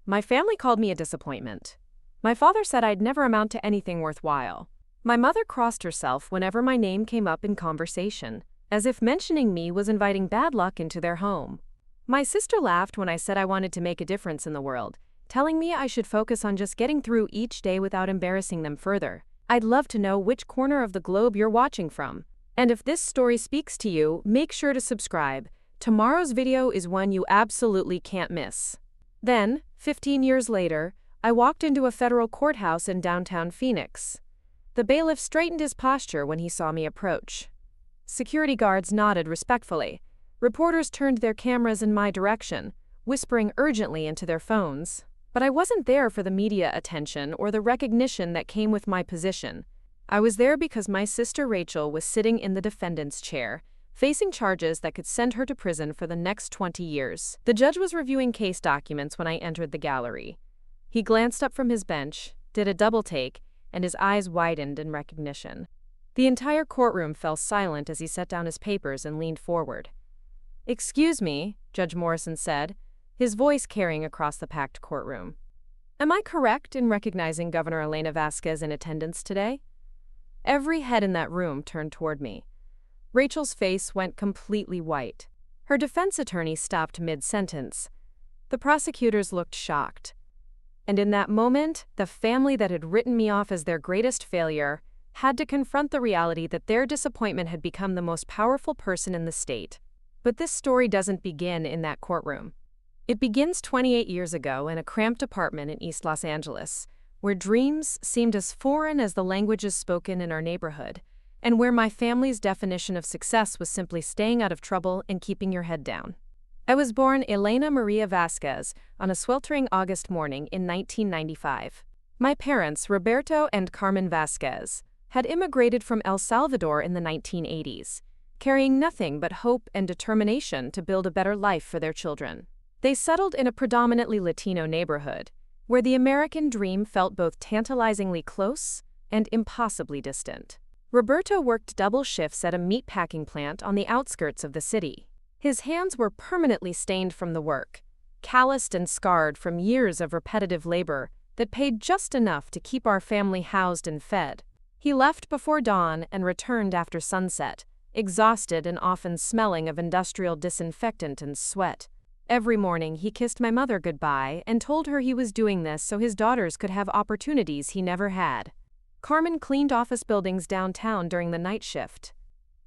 My family called me a disappointment. My father said I'd never amount to anything worthwhile. My mother crossed herself whenever my name came up in conversation, as if mentioning me was inviting bad luck into their home. My sister laughed when I said I wanted to make a difference in the world, telling me I should focus on just getting through each day without embarrassing them further. I'd love to know which corner of the globe you're watching from. And if this story speaks to you, make sure to subscribe. Tomorrow's video is one you absolutely can't miss. Then, 15 years later, I walked into a federal courthouse in downtown Phoenix. The bailiff straightened his posture when he saw me approach. Security guards nodded respectfully. Reporters turned their cameras in my direction, whispering urgently into their phones. But I wasn't there for the media attention or the recognition that came with my position. I was there because my sister Rachel was sitting in the defendant's chair, facing charges that could send her to prison for the next 20 years. The judge was reviewing case documents when I entered the gallery. He glanced up from his bench, did a double take, and his eyes widened in recognition. The entire courtroom fell silent as he set down his papers and leaned forward. "Excuse me," Judge Morrison said, his voice carrying across the packed courtroom. "Am I correct in recognizing Governor Elena Vasquez in attendance today?" Every head in that room turned toward me. Rachel's face went completely white. Her defense attorney stopped mid-sentence. The prosecutors looked shocked. And in that moment, the family that had written me off as their greatest failure had to confront the reality that their disappointment had become the most powerful person in the state. But this story doesn't begin in that courtroom. It begins 28 years ago in a cramped apartment in East Los Angeles, where dreams seemed as foreign as the languages spoken in our neighborhood, and where my family's definition of success was simply staying out of trouble and keeping your head down. I was born Elena Maria Vasquez on a sweltering August morning in 1995. My parents, Roberto and Carmen Vasquez, had immigrated from El Salvador in the 1980s, carrying nothing but hope and determination to build a better life for their children. They settled in a predominantly Latino neighborhood, where the American dream felt both tantalizingly close and impossibly distant. Roberto worked double shifts at a meatpacking plant on the outskirts of the city. His hands were permanently stained from the work, calloused and scarred from years of repetitive labor that paid just enough to keep our family housed and fed. He left before dawn and returned after sunset, exhausted and often smelling of industrial disinfectant and sweat. Every morning he kissed my mother goodbye and told her he was doing this so his daughters could have opportunities he never had. Carmen cleaned office buildings downtown during the night shift.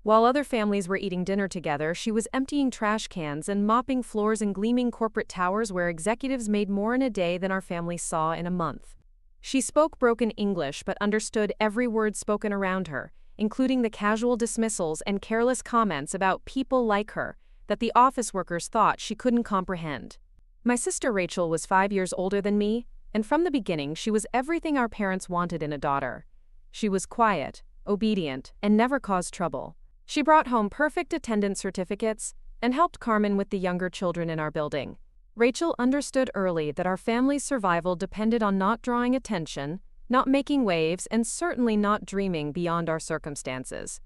While other families were eating dinner together, she was emptying trash cans and mopping floors in gleaming corporate towers where executives made more in a day than our family saw in a month. She spoke broken English but understood every word spoken around her, including the casual dismissals and careless comments about people like her that the office workers thought she couldn't comprehend. My sister Rachel was 5 years older than me, and from the beginning she was everything our parents wanted in a daughter. She was quiet, obedient, and never caused trouble. She brought home perfect attendance certificates and helped Carmen with the younger children in our building. Rachel understood early that our family's survival depended on not drawing attention, not making waves, and certainly not dreaming beyond our circumstances.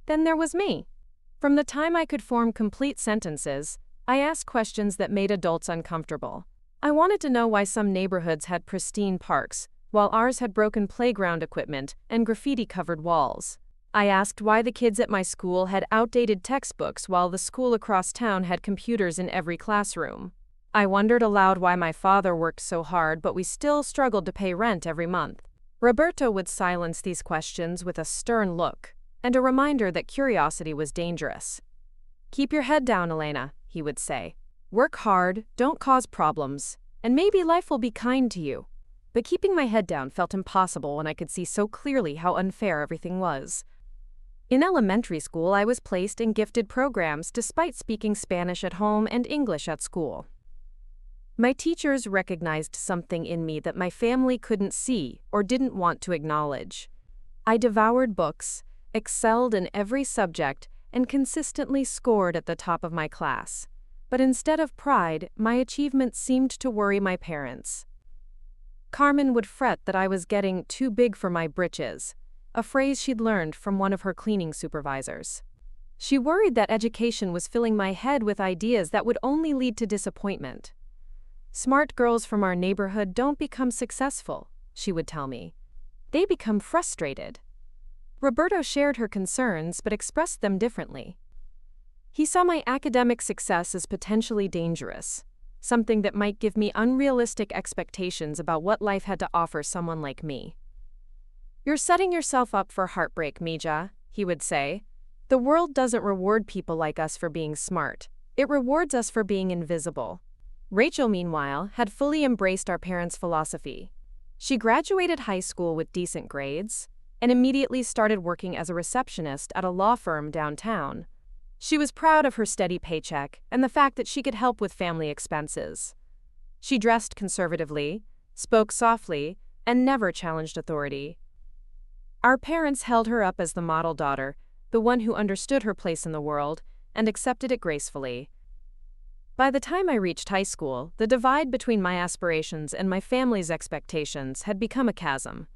Then there was me. From the time I could form complete sentences, I asked questions that made adults uncomfortable. I wanted to know why some neighborhoods had pristine parks, while ours had broken playground equipment and graffiti-covered walls. I asked why the kids at my school had outdated textbooks while the school across town had computers in every classroom. I wondered aloud why my father worked so hard but we still struggled to pay rent every month. Roberto would silence these questions with a stern look and a reminder that curiosity was dangerous. "Keep your head down, Elena," he would say. "Work hard, don't cause problems, and maybe life will be kind to you." But keeping my head down felt impossible when I could see so clearly how unfair everything was. In elementary school, I was placed in gifted programs despite speaking Spanish at home and English at school. My teachers recognized something in me that my family couldn't see or didn't want to acknowledge. I devoured books, excelled in every subject, and consistently scored at the top of my class. But instead of pride, my achievements seemed to worry my parents. Carmen would fret that I was getting too big for my britches, a phrase she'd learned from one of her cleaning supervisors. She worried that education was filling my head with ideas that would only lead to disappointment. Smart girls from our neighborhood don't become successful, she would tell me. They become frustrated. Roberto shared her concerns but expressed them differently. He saw my academic success as potentially dangerous, something that might give me unrealistic expectations about what life had to offer someone like me. "You're setting yourself up for heartbreak, Mija," he would say. "The world doesn't reward people like us for being smart. It rewards us for being invisible." Rachel, meanwhile, had fully embraced our parents' philosophy. She graduated high school with decent grades and immediately started working as a receptionist at a law firm downtown. She was proud of her steady paycheck and the fact that she could help with family expenses. She dressed conservatively, spoke softly, and never challenged authority. Our parents held her up as the model daughter, the one who understood her place in the world and accepted it gracefully. By the time I reached high school, the divide between my aspirations and my family's expectations had become a chasm.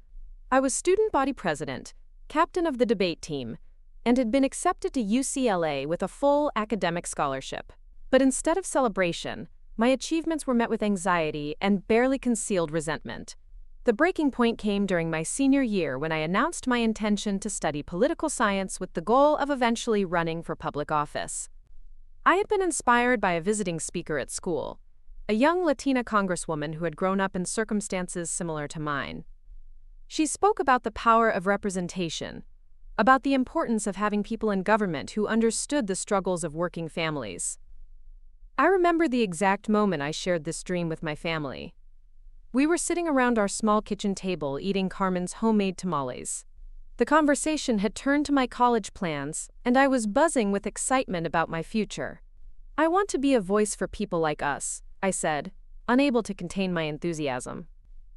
I was student body president, captain of the debate team, and had been accepted to UCLA with a full academic scholarship. But instead of celebration, my achievements were met with anxiety and barely concealed resentment. The breaking point came during my senior year when I announced my intention to study political science with the goal of eventually running for public office. I had been inspired by a visiting speaker at school, a young Latina congresswoman who had grown up in circumstances similar to mine. She spoke about the power of representation, about the importance of having people in government who understood the struggles of working families. I remember the exact moment I shared this dream with my family. We were sitting around our small kitchen table eating Carmen's homemade tamales. The conversation had turned to my college plans, and I was buzzing with excitement about my future. "I want to be a voice for people like us," I said, unable to contain my enthusiasm.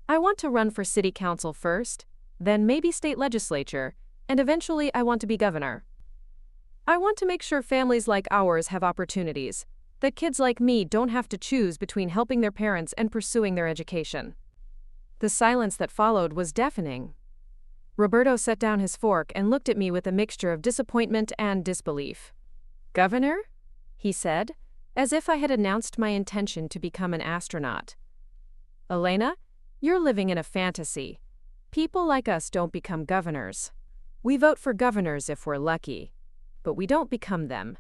"I want to run for city council first, then maybe state legislature, and eventually I want to be governor. I want to make sure families like ours have opportunities, that kids like me don't have to choose between helping their parents and pursuing their education." The silence that followed was deafening. Roberto set down his fork and looked at me with a mixture of disappointment and disbelief. "Governor?" he said, as if I had announced my intention to become an astronaut. "Elena, you're living in a fantasy. People like us don't become governors. We vote for governors if we're lucky, but we don't become them."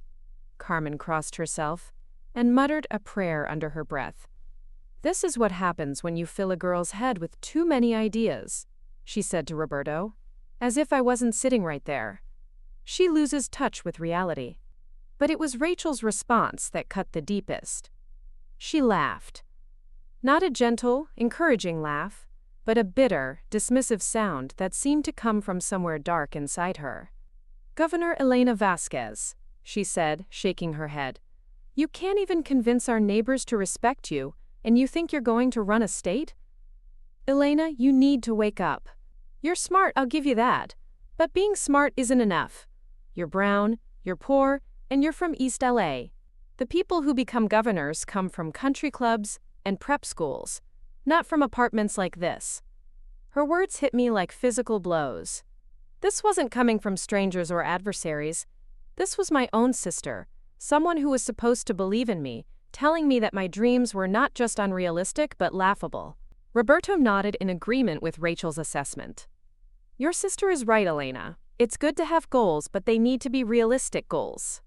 Carmen crossed herself and muttered a prayer under her breath. "This is what happens when you fill a girl's head with too many ideas," she said to Roberto, as if I wasn't sitting right there. "She loses touch with reality." But it was Rachel's response that cut the deepest. She laughed. Not a gentle, encouraging laugh, but a bitter, dismissive sound that seemed to come from somewhere dark inside her. "Governor Elena Vasquez," she said, shaking her head, "you can't even convince our neighbors to respect you, and you think you're going to run a state? Elena, you need to wake up. You're smart, I'll give you that, but being smart isn't enough. You're brown, you're poor, and you're from East LA. The people who become governors come from country clubs and prep schools, not from apartments like this." Her words hit me like physical blows. This wasn't coming from strangers or adversaries. This was my own sister, someone who was supposed to believe in me, telling me that my dreams were not just unrealistic but laughable. Roberto nodded in agreement with Rachel's assessment. "Your sister is right, Elena. It's good to have goals, but they need to be realistic goals.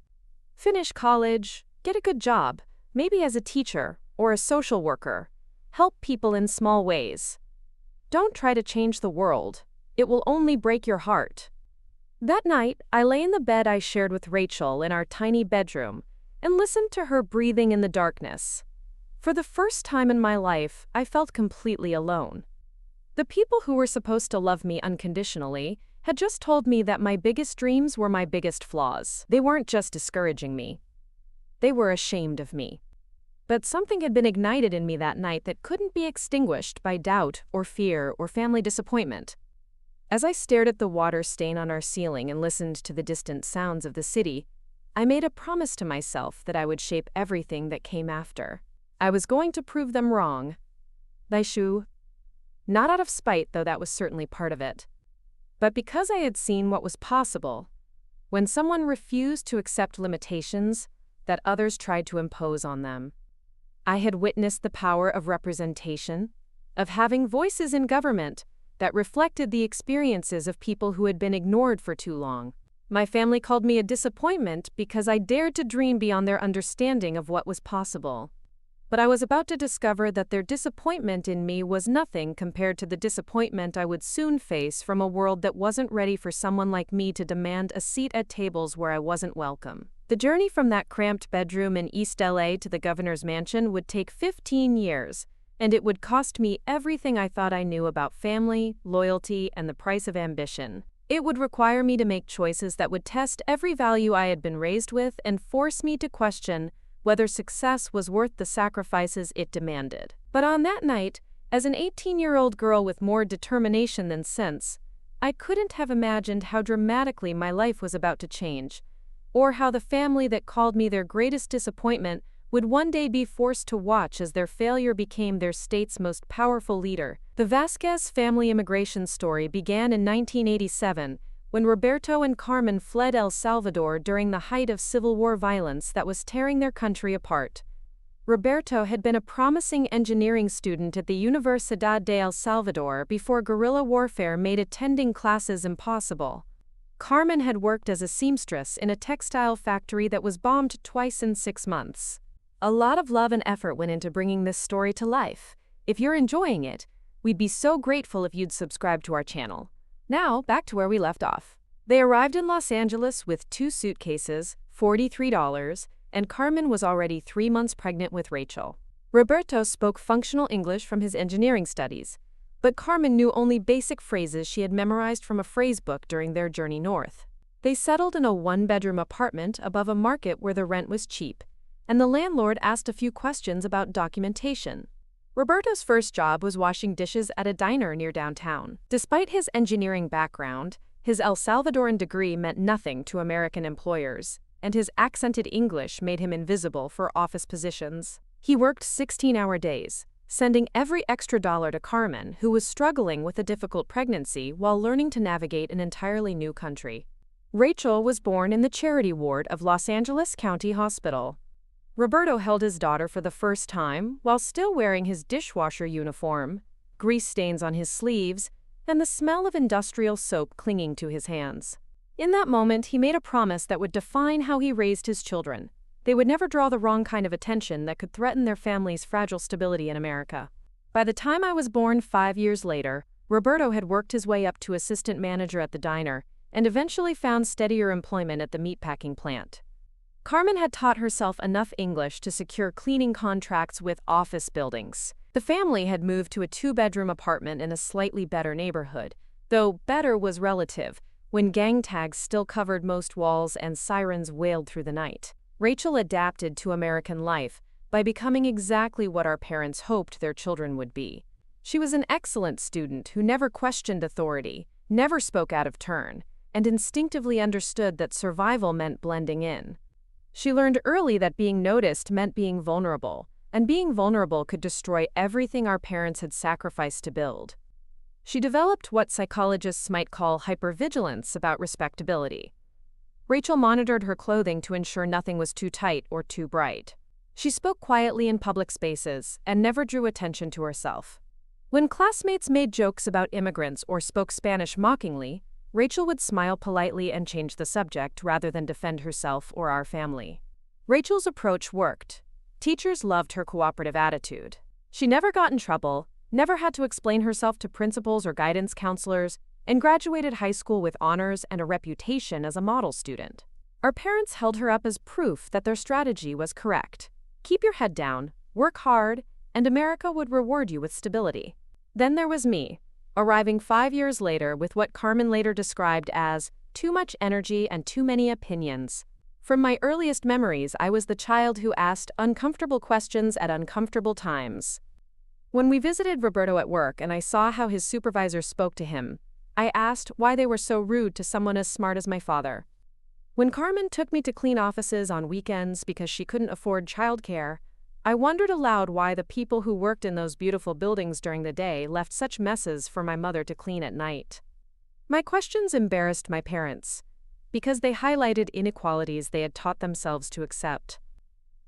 Finish college, get a good job, maybe as a teacher or a social worker. Help people in small ways. Don't try to change the world. It will only break your heart." That night, I lay in the bed I shared with Rachel in our tiny bedroom and listened to her breathing in the darkness. For the first time in my life, I felt completely alone. The people who were supposed to love me unconditionally had just told me that my biggest dreams were my biggest flaws. They weren't just discouraging me. They were ashamed of me. But something had been ignited in me that night that couldn't be extinguished by doubt or fear or family disappointment. As I stared at the water stain on our ceiling and listened to the distant sounds of the city, I made a promise to myself that I would shape everything that came after. I was going to prove them wrong. Daishu. Not out of spite, though that was certainly part of it, but because I had seen what was possible when someone refused to accept limitations that others tried to impose on them. I had witnessed the power of representation, of having voices in government that reflected the experiences of people who had been ignored for too long. My family called me a disappointment because I dared to dream beyond their understanding of what was possible. But I was about to discover that their disappointment in me was nothing compared to the disappointment I would soon face from a world that wasn't ready for someone like me to demand a seat at tables where I wasn't welcome. The journey from that cramped bedroom in East LA to the governor's mansion would take 15 years, and it would cost me everything I thought I knew about family, loyalty, and the price of ambition. It would require me to make choices that would test every value I had been raised with and force me to question whether success was worth the sacrifices it demanded. But on that night, as an 18-year-old girl with more determination than sense, I couldn't have imagined how dramatically my life was about to change, or how the family that called me their greatest disappointment would one day be forced to watch as their failure became their state's most powerful leader. The Vasquez family immigration story began in 1987, when Roberto and Carmen fled El Salvador during the height of civil war violence that was tearing their country apart. Roberto had been a promising engineering student at the Universidad de El Salvador before guerrilla warfare made attending classes impossible. Carmen had worked as a seamstress in a textile factory that was bombed twice in 6 months. A lot of love and effort went into bringing this story to life. If you're enjoying it, we'd be so grateful if you'd subscribe to our channel. Now, back to where we left off. They arrived in Los Angeles with 2 suitcases, $43, and Carmen was already 3 months pregnant with Rachel. Roberto spoke functional English from his engineering studies, but Carmen knew only basic phrases she had memorized from a phrase book during their journey north. They settled in a 1-bedroom apartment above a market where the rent was cheap, and the landlord asked a few questions about documentation. Roberto's first job was washing dishes at a diner near downtown. Despite his engineering background, his El Salvadoran degree meant nothing to American employers, and his accented English made him invisible for office positions. He worked 16-hour days, sending every extra dollar to Carmen, who was struggling with a difficult pregnancy while learning to navigate an entirely new country. Rachel was born in the charity ward of Los Angeles County Hospital. Roberto held his daughter for the first time while still wearing his dishwasher uniform, grease stains on his sleeves, and the smell of industrial soap clinging to his hands. In that moment, he made a promise that would define how he raised his children. They would never draw the wrong kind of attention that could threaten their family's fragile stability in America. By the time I was born 5 years later, Roberto had worked his way up to assistant manager at the diner and eventually found steadier employment at the meatpacking plant. Carmen had taught herself enough English to secure cleaning contracts with office buildings. The family had moved to a 2-bedroom apartment in a slightly better neighborhood, though better was relative, when gang tags still covered most walls and sirens wailed through the night. Rachel adapted to American life by becoming exactly what our parents hoped their children would be. She was an excellent student who never questioned authority, never spoke out of turn, and instinctively understood that survival meant blending in. She learned early that being noticed meant being vulnerable, and being vulnerable could destroy everything our parents had sacrificed to build. She developed what psychologists might call hypervigilance about respectability. Rachel monitored her clothing to ensure nothing was too tight or too bright. She spoke quietly in public spaces and never drew attention to herself. When classmates made jokes about immigrants or spoke Spanish mockingly, Rachel would smile politely and change the subject rather than defend herself or our family. Rachel's approach worked. Teachers loved her cooperative attitude. She never got in trouble, never had to explain herself to principals or guidance counselors, and graduated high school with honors and a reputation as a model student. Our parents held her up as proof that their strategy was correct. Keep your head down, work hard, and America would reward you with stability. Then there was me, arriving 5 years later with what Carmen later described as too much energy and too many opinions. From my earliest memories, I was the child who asked uncomfortable questions at uncomfortable times. When we visited Roberto at work and I saw how his supervisor spoke to him, I asked why they were so rude to someone as smart as my father. When Carmen took me to clean offices on weekends because she couldn't afford childcare, I wondered aloud why the people who worked in those beautiful buildings during the day left such messes for my mother to clean at night. My questions embarrassed my parents, because they highlighted inequalities they had taught themselves to accept.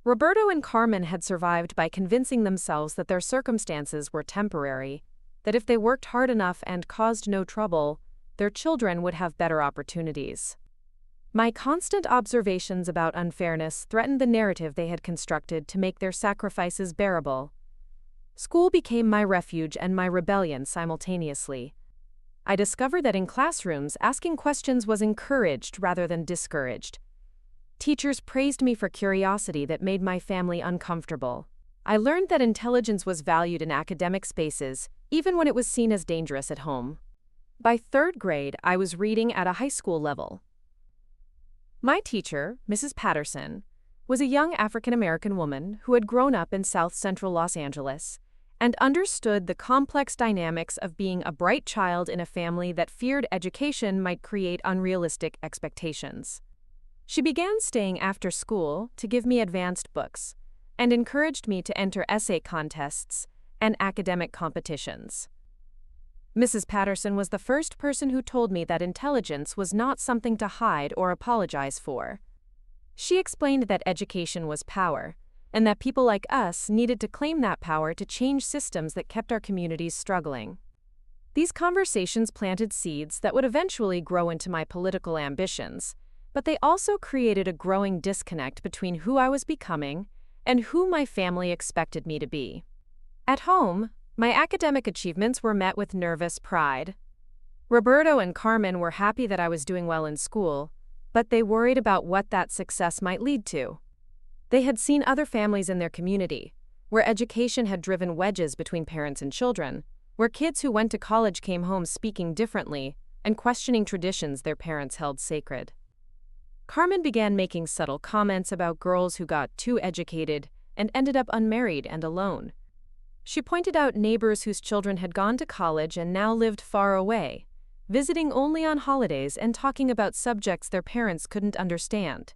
Roberto and Carmen had survived by convincing themselves that their circumstances were temporary, that if they worked hard enough and caused no trouble, their children would have better opportunities. My constant observations about unfairness threatened the narrative they had constructed to make their sacrifices bearable. School became my refuge and my rebellion simultaneously. I discovered that in classrooms, asking questions was encouraged rather than discouraged. Teachers praised me for curiosity that made my family uncomfortable. I learned that intelligence was valued in academic spaces, even when it was seen as dangerous at home. By third grade, I was reading at a high school level. My teacher, Mrs. Patterson, was a young African-American woman who had grown up in South Central Los Angeles and understood the complex dynamics of being a bright child in a family that feared education might create unrealistic expectations. She began staying after school to give me advanced books and encouraged me to enter essay contests and academic competitions. Mrs. Patterson was the first person who told me that intelligence was not something to hide or apologize for. She explained that education was power, and that people like us needed to claim that power to change systems that kept our communities struggling. These conversations planted seeds that would eventually grow into my political ambitions, but they also created a growing disconnect between who I was becoming and who my family expected me to be. At home, my academic achievements were met with nervous pride. Roberto and Carmen were happy that I was doing well in school, but they worried about what that success might lead to. They had seen other families in their community, where education had driven wedges between parents and children, where kids who went to college came home speaking differently and questioning traditions their parents held sacred. Carmen began making subtle comments about girls who got too educated and ended up unmarried and alone. She pointed out neighbors whose children had gone to college and now lived far away, visiting only on holidays and talking about subjects their parents couldn't understand.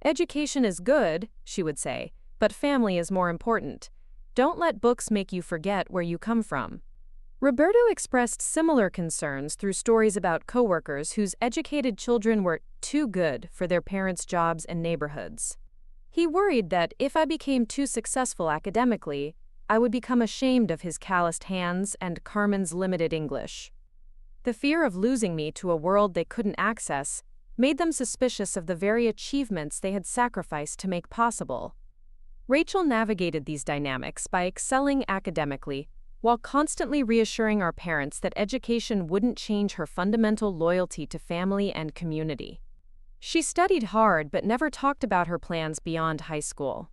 Education is good, she would say, but family is more important. Don't let books make you forget where you come from. Roberto expressed similar concerns through stories about coworkers whose educated children were too good for their parents' jobs and neighborhoods. He worried that if I became too successful academically, I would become ashamed of his calloused hands and Carmen's limited English. The fear of losing me to a world they couldn't access made them suspicious of the very achievements they had sacrificed to make possible. Rachel navigated these dynamics by excelling academically, while constantly reassuring our parents that education wouldn't change her fundamental loyalty to family and community. She studied hard but never talked about her plans beyond high school.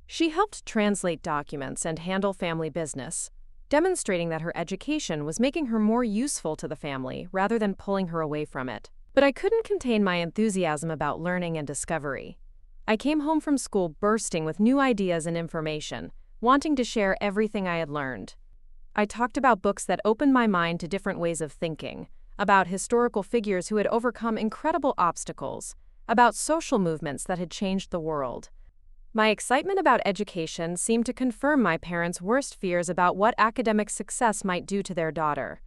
She helped translate documents and handle family business, demonstrating that her education was making her more useful to the family rather than pulling her away from it. But I couldn't contain my enthusiasm about learning and discovery. I came home from school bursting with new ideas and information, wanting to share everything I had learned. I talked about books that opened my mind to different ways of thinking, about historical figures who had overcome incredible obstacles, about social movements that had changed the world. My excitement about education seemed to confirm my parents' worst fears about what academic success might do to their daughter.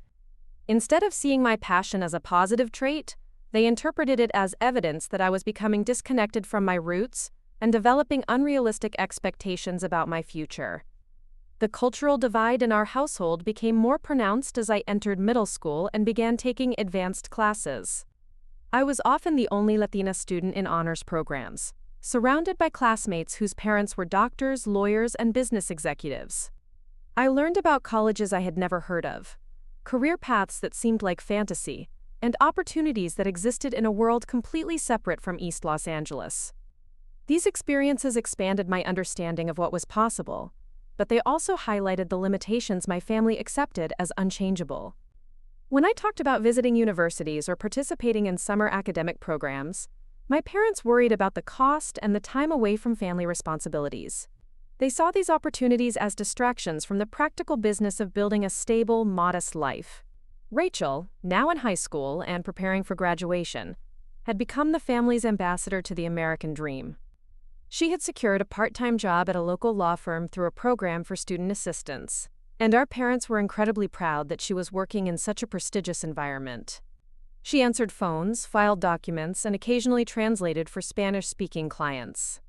Instead of seeing my passion as a positive trait, they interpreted it as evidence that I was becoming disconnected from my roots and developing unrealistic expectations about my future. The cultural divide in our household became more pronounced as I entered middle school and began taking advanced classes. I was often the only Latina student in honors programs, surrounded by classmates whose parents were doctors, lawyers, and business executives. I learned about colleges I had never heard of, career paths that seemed like fantasy, and opportunities that existed in a world completely separate from East Los Angeles. These experiences expanded my understanding of what was possible, but they also highlighted the limitations my family accepted as unchangeable. When I talked about visiting universities or participating in summer academic programs, my parents worried about the cost and the time away from family responsibilities. They saw these opportunities as distractions from the practical business of building a stable, modest life. Rachel, now in high school and preparing for graduation, had become the family's ambassador to the American dream. She had secured a part-time job at a local law firm through a program for student assistance, and our parents were incredibly proud that she was working in such a prestigious environment. She answered phones, filed documents, and occasionally translated for Spanish-speaking clients.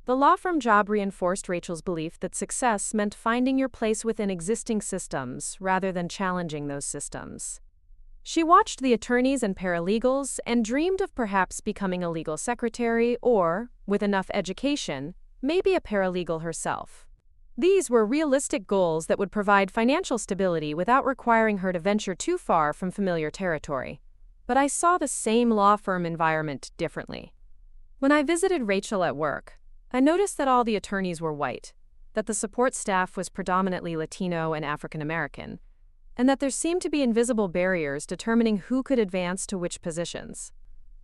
The law firm job reinforced Rachel's belief that success meant finding your place within existing systems rather than challenging those systems. She watched the attorneys and paralegals and dreamed of perhaps becoming a legal secretary or, with enough education, maybe a paralegal herself. These were realistic goals that would provide financial stability without requiring her to venture too far from familiar territory. But I saw the same law firm environment differently. When I visited Rachel at work, I noticed that all the attorneys were white, that the support staff was predominantly Latino and African American, and that there seemed to be invisible barriers determining who could advance to which positions.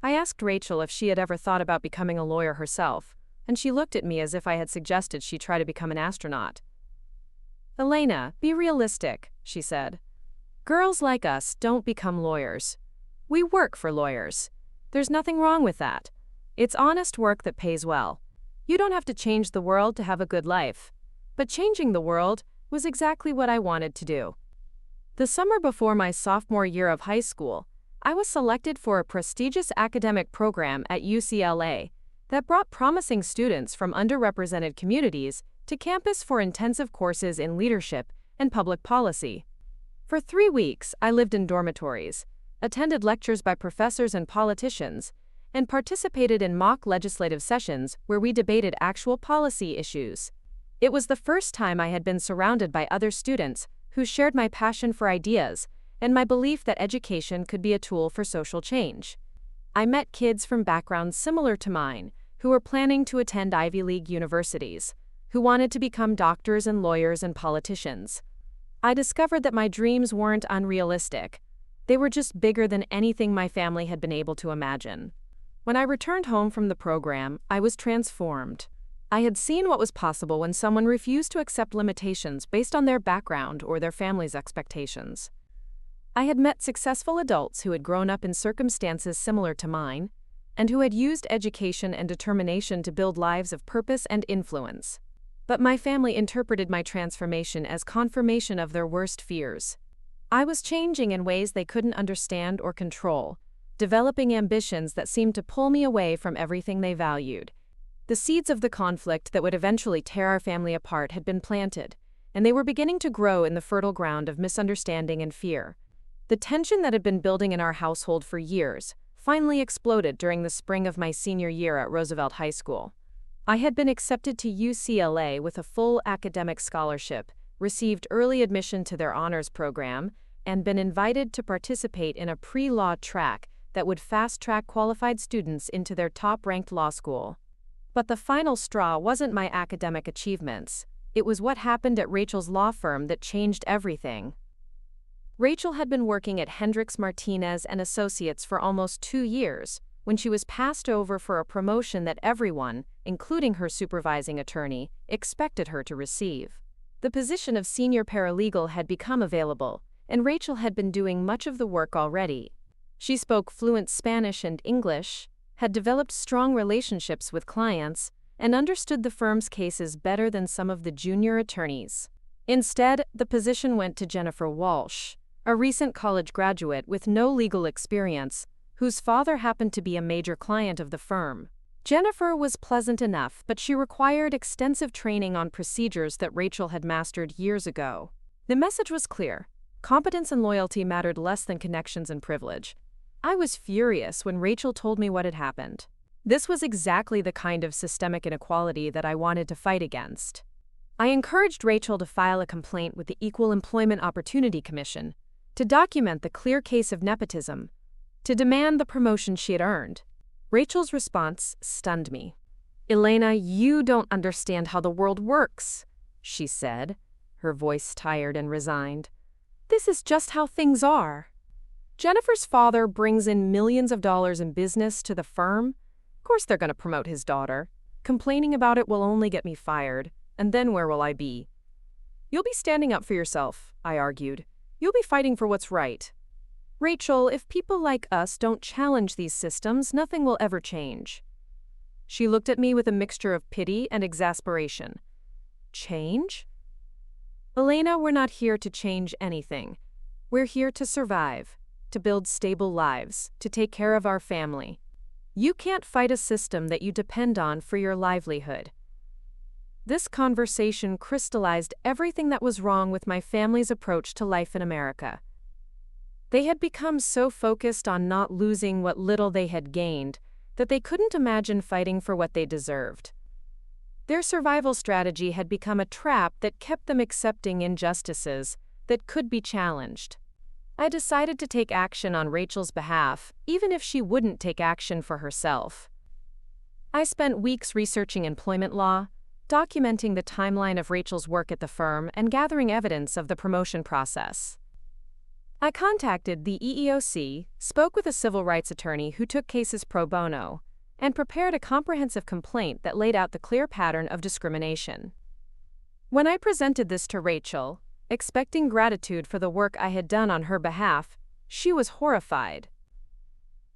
I asked Rachel if she had ever thought about becoming a lawyer herself, and she looked at me as if I had suggested she try to become an astronaut. "Elena, be realistic," she said. "Girls like us don't become lawyers. We work for lawyers. There's nothing wrong with that. It's honest work that pays well. You don't have to change the world to have a good life." But changing the world was exactly what I wanted to do. The summer before my sophomore year of high school, I was selected for a prestigious academic program at UCLA that brought promising students from underrepresented communities to campus for intensive courses in leadership and public policy. For 3 weeks, I lived in dormitories, attended lectures by professors and politicians, and participated in mock legislative sessions where we debated actual policy issues. It was the first time I had been surrounded by other students who shared my passion for ideas and my belief that education could be a tool for social change. I met kids from backgrounds similar to mine who were planning to attend Ivy League universities, who wanted to become doctors and lawyers and politicians. I discovered that my dreams weren't unrealistic. They were just bigger than anything my family had been able to imagine. When I returned home from the program, I was transformed. I had seen what was possible when someone refused to accept limitations based on their background or their family's expectations. I had met successful adults who had grown up in circumstances similar to mine, and who had used education and determination to build lives of purpose and influence. But my family interpreted my transformation as confirmation of their worst fears. I was changing in ways they couldn't understand or control, developing ambitions that seemed to pull me away from everything they valued. The seeds of the conflict that would eventually tear our family apart had been planted, and they were beginning to grow in the fertile ground of misunderstanding and fear. The tension that had been building in our household for years finally exploded during the spring of my senior year at Roosevelt High School. I had been accepted to UCLA with a full academic scholarship, received early admission to their honors program, and been invited to participate in a pre-law track that would fast-track qualified students into their top-ranked law school. But the final straw wasn't my academic achievements. It was what happened at Rachel's law firm that changed everything. Rachel had been working at Hendricks Martinez and Associates for almost 2 years when she was passed over for a promotion that everyone, including her supervising attorney, expected her to receive. The position of senior paralegal had become available, and Rachel had been doing much of the work already. She spoke fluent Spanish and English, had developed strong relationships with clients, and understood the firm's cases better than some of the junior attorneys. Instead, the position went to Jennifer Walsh, a recent college graduate with no legal experience, whose father happened to be a major client of the firm. Jennifer was pleasant enough, but she required extensive training on procedures that Rachel had mastered years ago. The message was clear: competence and loyalty mattered less than connections and privilege. I was furious when Rachel told me what had happened. This was exactly the kind of systemic inequality that I wanted to fight against. I encouraged Rachel to file a complaint with the Equal Employment Opportunity Commission, to document the clear case of nepotism, to demand the promotion she had earned. Rachel's response stunned me. "Elena, you don't understand how the world works," she said, her voice tired and resigned. "This is just how things are. Jennifer's father brings in millions of dollars in business to the firm. Of course they're going to promote his daughter. Complaining about it will only get me fired, and then where will I be?" "You'll be standing up for yourself," I argued. "You'll be fighting for what's right. Rachel, if people like us don't challenge these systems, nothing will ever change." She looked at me with a mixture of pity and exasperation. "Change? Elena, we're not here to change anything. We're here to survive, to build stable lives, to take care of our family. You can't fight a system that you depend on for your livelihood. This conversation crystallized everything that was wrong with my family's approach to life in America. They had become so focused on not losing what little they had gained that they couldn't imagine fighting for what they deserved. Their survival strategy had become a trap that kept them accepting injustices that could be challenged. I decided to take action on Rachel's behalf, even if she wouldn't take action for herself. I spent weeks researching employment law, documenting the timeline of Rachel's work at the firm, and gathering evidence of the promotion process. I contacted the EEOC, spoke with a civil rights attorney who took cases pro bono, and prepared a comprehensive complaint that laid out the clear pattern of discrimination. When I presented this to Rachel, expecting gratitude for the work I had done on her behalf, she was horrified.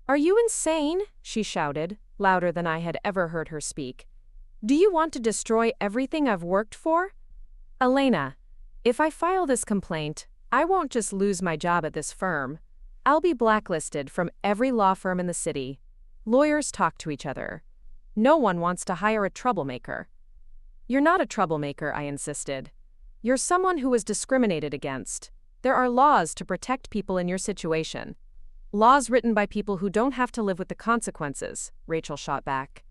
"Are you insane?" she shouted, louder than I had ever heard her speak. "Do you want to destroy everything I've worked for? Elena, if I file this complaint, I won't just lose my job at this firm. I'll be blacklisted from every law firm in the city. Lawyers talk to each other. No one wants to hire a troublemaker." "You're not a troublemaker," I insisted. "You're someone who was discriminated against. There are laws to protect people in your situation. Laws written by people who don't have to live with the consequences," Rachel shot back.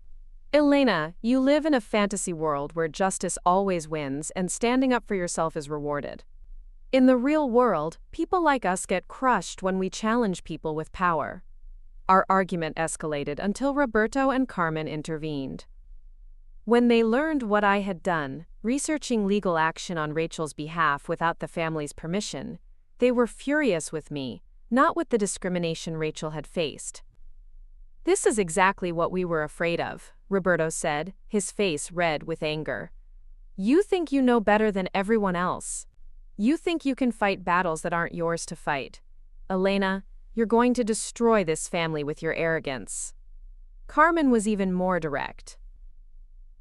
"Elena, you live in a fantasy world where justice always wins and standing up for yourself is rewarded. In the real world, people like us get crushed when we challenge people with power." Our argument escalated until Roberto and Carmen intervened. When they learned what I had done, researching legal action on Rachel's behalf without the family's permission, they were furious with me, not with the discrimination Rachel had faced. "This is exactly what we were afraid of," Roberto said, his face red with anger. "You think you know better than everyone else. You think you can fight battles that aren't yours to fight. Elena, you're going to destroy this family with your arrogance." Carmen was even more direct.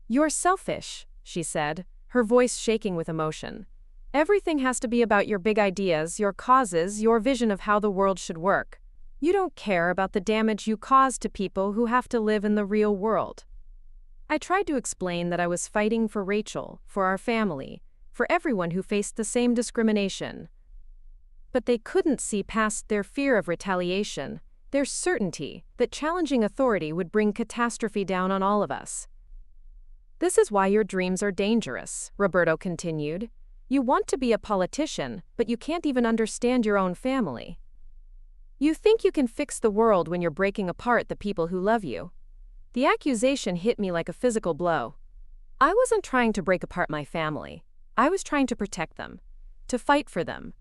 "You're selfish," she said, her voice shaking with emotion. "Everything has to be about your big ideas, your causes, your vision of how the world should work. You don't care about the damage you cause to people who have to live in the real world." I tried to explain that I was fighting for Rachel, for our family, for everyone who faced the same discrimination. But they couldn't see past their fear of retaliation, their certainty that challenging authority would bring catastrophe down on all of us. "This is why your dreams are dangerous," Roberto continued. "You want to be a politician, but you can't even understand your own family. You think you can fix the world when you're breaking apart the people who love you." The accusation hit me like a physical blow. I wasn't trying to break apart my family. I was trying to protect them, to fight for them,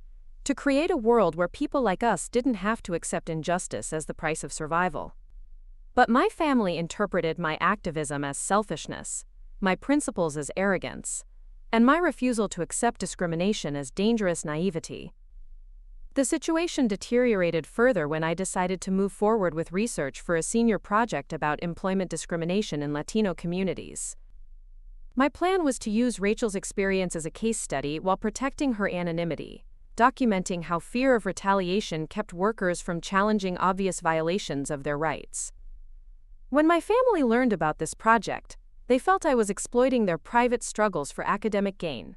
to create a world where people like us didn't have to accept injustice as the price of survival. But my family interpreted my activism as selfishness, my principles as arrogance, and my refusal to accept discrimination as dangerous naivety. The situation deteriorated further when I decided to move forward with research for a senior project about employment discrimination in Latino communities. My plan was to use Rachel's experience as a case study while protecting her anonymity, documenting how fear of retaliation kept workers from challenging obvious violations of their rights. When my family learned about this project, they felt I was exploiting their private struggles for academic gain.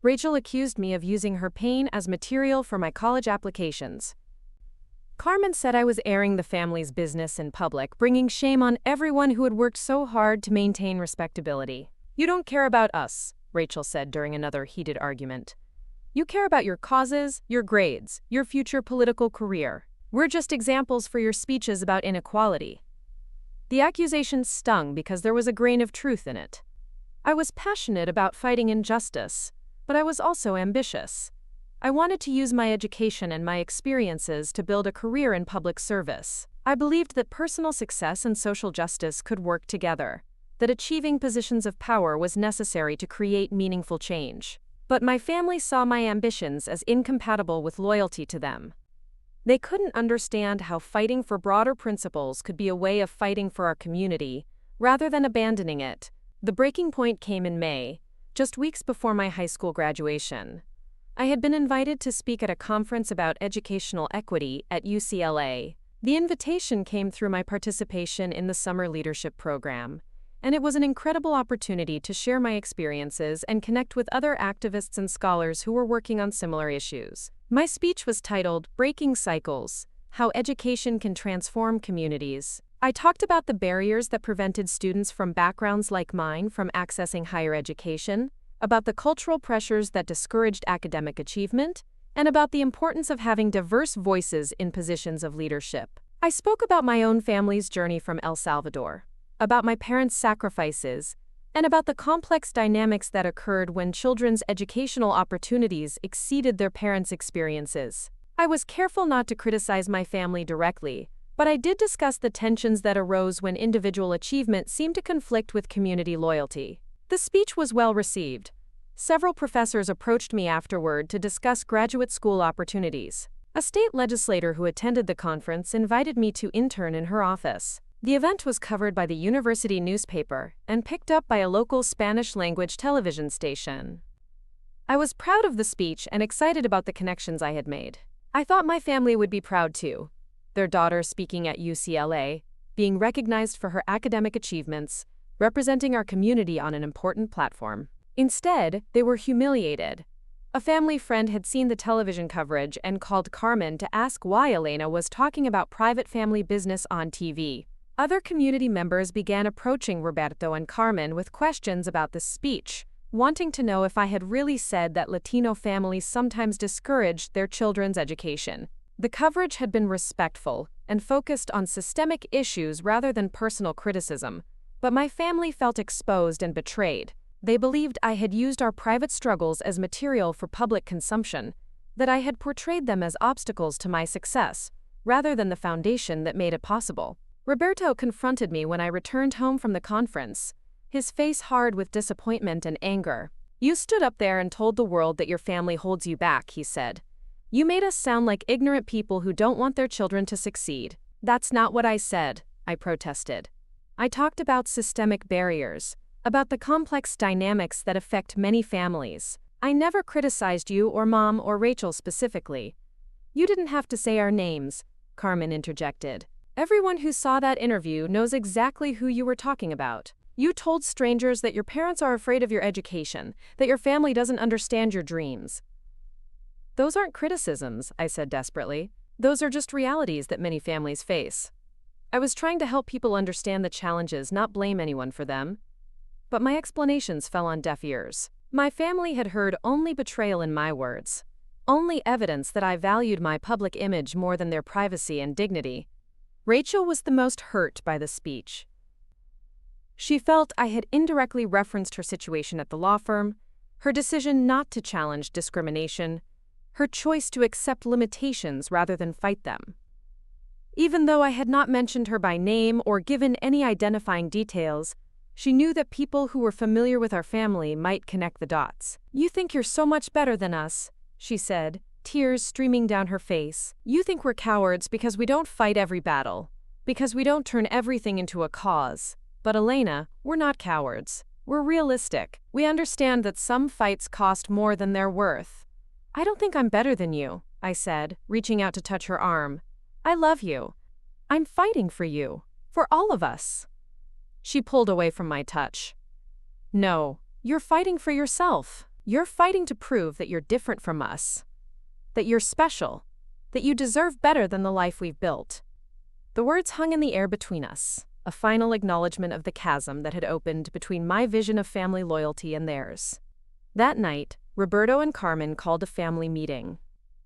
Rachel accused me of using her pain as material for my college applications. Carmen said I was airing the family's business in public, bringing shame on everyone who had worked so hard to maintain respectability. "You don't care about us," Rachel said during another heated argument. "You care about your causes, your grades, your future political career. We're just examples for your speeches about inequality." The accusation stung because there was a grain of truth in it. I was passionate about fighting injustice, but I was also ambitious. I wanted to use my education and my experiences to build a career in public service. I believed that personal success and social justice could work together, that achieving positions of power was necessary to create meaningful change. But my family saw my ambitions as incompatible with loyalty to them. They couldn't understand how fighting for broader principles could be a way of fighting for our community, rather than abandoning it. The breaking point came in May, just weeks before my high school graduation. I had been invited to speak at a conference about educational equity at UCLA. The invitation came through my participation in the summer leadership program. and it was an incredible opportunity to share my experiences and connect with other activists and scholars who were working on similar issues. My speech was titled Breaking Cycles: How Education Can Transform Communities. I talked about the barriers that prevented students from backgrounds like mine from accessing higher education, about the cultural pressures that discouraged academic achievement, and about the importance of having diverse voices in positions of leadership. I spoke about my own family's journey from El Salvador, about my parents' sacrifices, and about the complex dynamics that occurred when children's educational opportunities exceeded their parents' experiences. I was careful not to criticize my family directly, but I did discuss the tensions that arose when individual achievement seemed to conflict with community loyalty. The speech was well received. Several professors approached me afterward to discuss graduate school opportunities. A state legislator who attended the conference invited me to intern in her office. The event was covered by the university newspaper and picked up by a local Spanish-language television station. I was proud of the speech and excited about the connections I had made. I thought my family would be proud too. Their daughter speaking at UCLA, being recognized for her academic achievements, representing our community on an important platform. Instead, they were humiliated. A family friend had seen the television coverage and called Carmen to ask why Elena was talking about private family business on TV. Other community members began approaching Roberto and Carmen with questions about the speech, wanting to know if I had really said that Latino families sometimes discouraged their children's education. The coverage had been respectful and focused on systemic issues rather than personal criticism, but my family felt exposed and betrayed. They believed I had used our private struggles as material for public consumption, that I had portrayed them as obstacles to my success, rather than the foundation that made it possible. Roberto confronted me when I returned home from the conference, his face hard with disappointment and anger. "You stood up there and told the world that your family holds you back," he said. "You made us sound like ignorant people who don't want their children to succeed." "That's not what I said," I protested. "I talked about systemic barriers, about the complex dynamics that affect many families. I never criticized you or Mom or Rachel specifically." "You didn't have to say our names," Carmen interjected. "Everyone who saw that interview knows exactly who you were talking about. You told strangers that your parents are afraid of your education, that your family doesn't understand your dreams." "Those aren't criticisms," I said desperately. "Those are just realities that many families face." I was trying to help people understand the challenges, not blame anyone for them. But my explanations fell on deaf ears. My family had heard only betrayal in my words, only evidence that I valued my public image more than their privacy and dignity. Rachel was the most hurt by the speech. She felt I had indirectly referenced her situation at the law firm, her decision not to challenge discrimination, her choice to accept limitations rather than fight them. Even though I had not mentioned her by name or given any identifying details, she knew that people who were familiar with our family might connect the dots. "You think you're so much better than us," she said, tears streaming down her face. "You think we're cowards because we don't fight every battle, because we don't turn everything into a cause. But Elena, we're not cowards. We're realistic. We understand that some fights cost more than they're worth." "I don't think I'm better than you," I said, reaching out to touch her arm. "I love you. I'm fighting for you, for all of us." She pulled away from my touch. "No, you're fighting for yourself. You're fighting to prove that you're different from us, that you're special, that you deserve better than the life we've built." The words hung in the air between us, a final acknowledgement of the chasm that had opened between my vision of family loyalty and theirs. That night, Roberto and Carmen called a family meeting.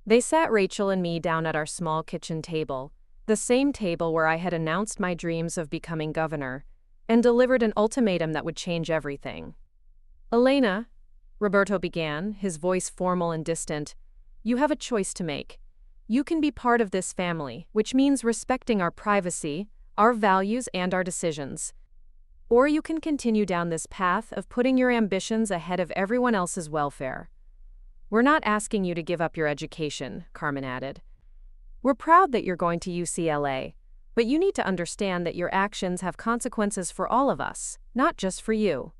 They sat Rachel and me down at our small kitchen table, the same table where I had announced my dreams of becoming governor, and delivered an ultimatum that would change everything. "Elena," Roberto began, his voice formal and distant, "you have a choice to make. You can be part of this family, which means respecting our privacy, our values, and our decisions. Or you can continue down this path of putting your ambitions ahead of everyone else's welfare." "We're not asking you to give up your education," Carmen added. "We're proud that you're going to UCLA, but you need to understand that your actions have consequences for all of us, not just for you."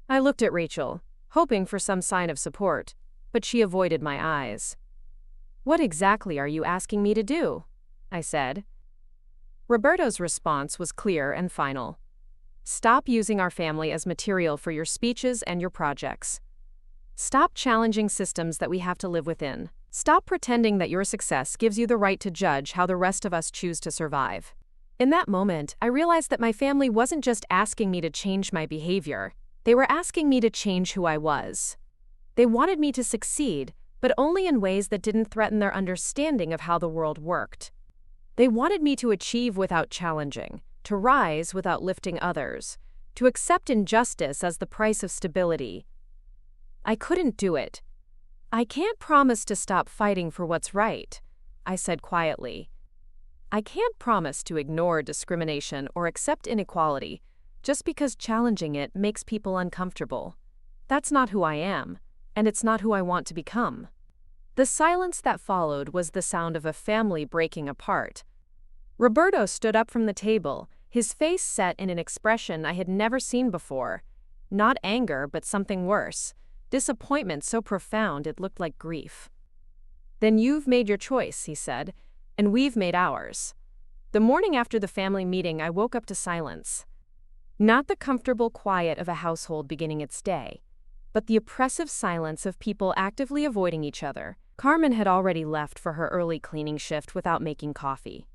I looked at Rachel, hoping for some sign of support, but she avoided my eyes. "What exactly are you asking me to do?" I said. Roberto's response was clear and final. Stop using our family as material for your speeches and your projects. Stop challenging systems that we have to live within. Stop pretending that your success gives you the right to judge how the rest of us choose to survive. In that moment, I realized that my family wasn't just asking me to change my behavior, they were asking me to change who I was. They wanted me to succeed, but only in ways that didn't threaten their understanding of how the world worked. They wanted me to achieve without challenging, to rise without lifting others, to accept injustice as the price of stability. I couldn't do it. I can't promise to stop fighting for what's right, I said quietly. I can't promise to ignore discrimination or accept inequality just because challenging it makes people uncomfortable. That's not who I am, and it's not who I want to become. The silence that followed was the sound of a family breaking apart. Roberto stood up from the table, his face set in an expression I had never seen before. Not anger, but something worse. Disappointment so profound it looked like grief. "Then you've made your choice," he said, "and we've made ours." The morning after the family meeting, I woke up to silence. Not the comfortable quiet of a household beginning its day, but the oppressive silence of people actively avoiding each other. Carmen had already left for her early cleaning shift without making coffee,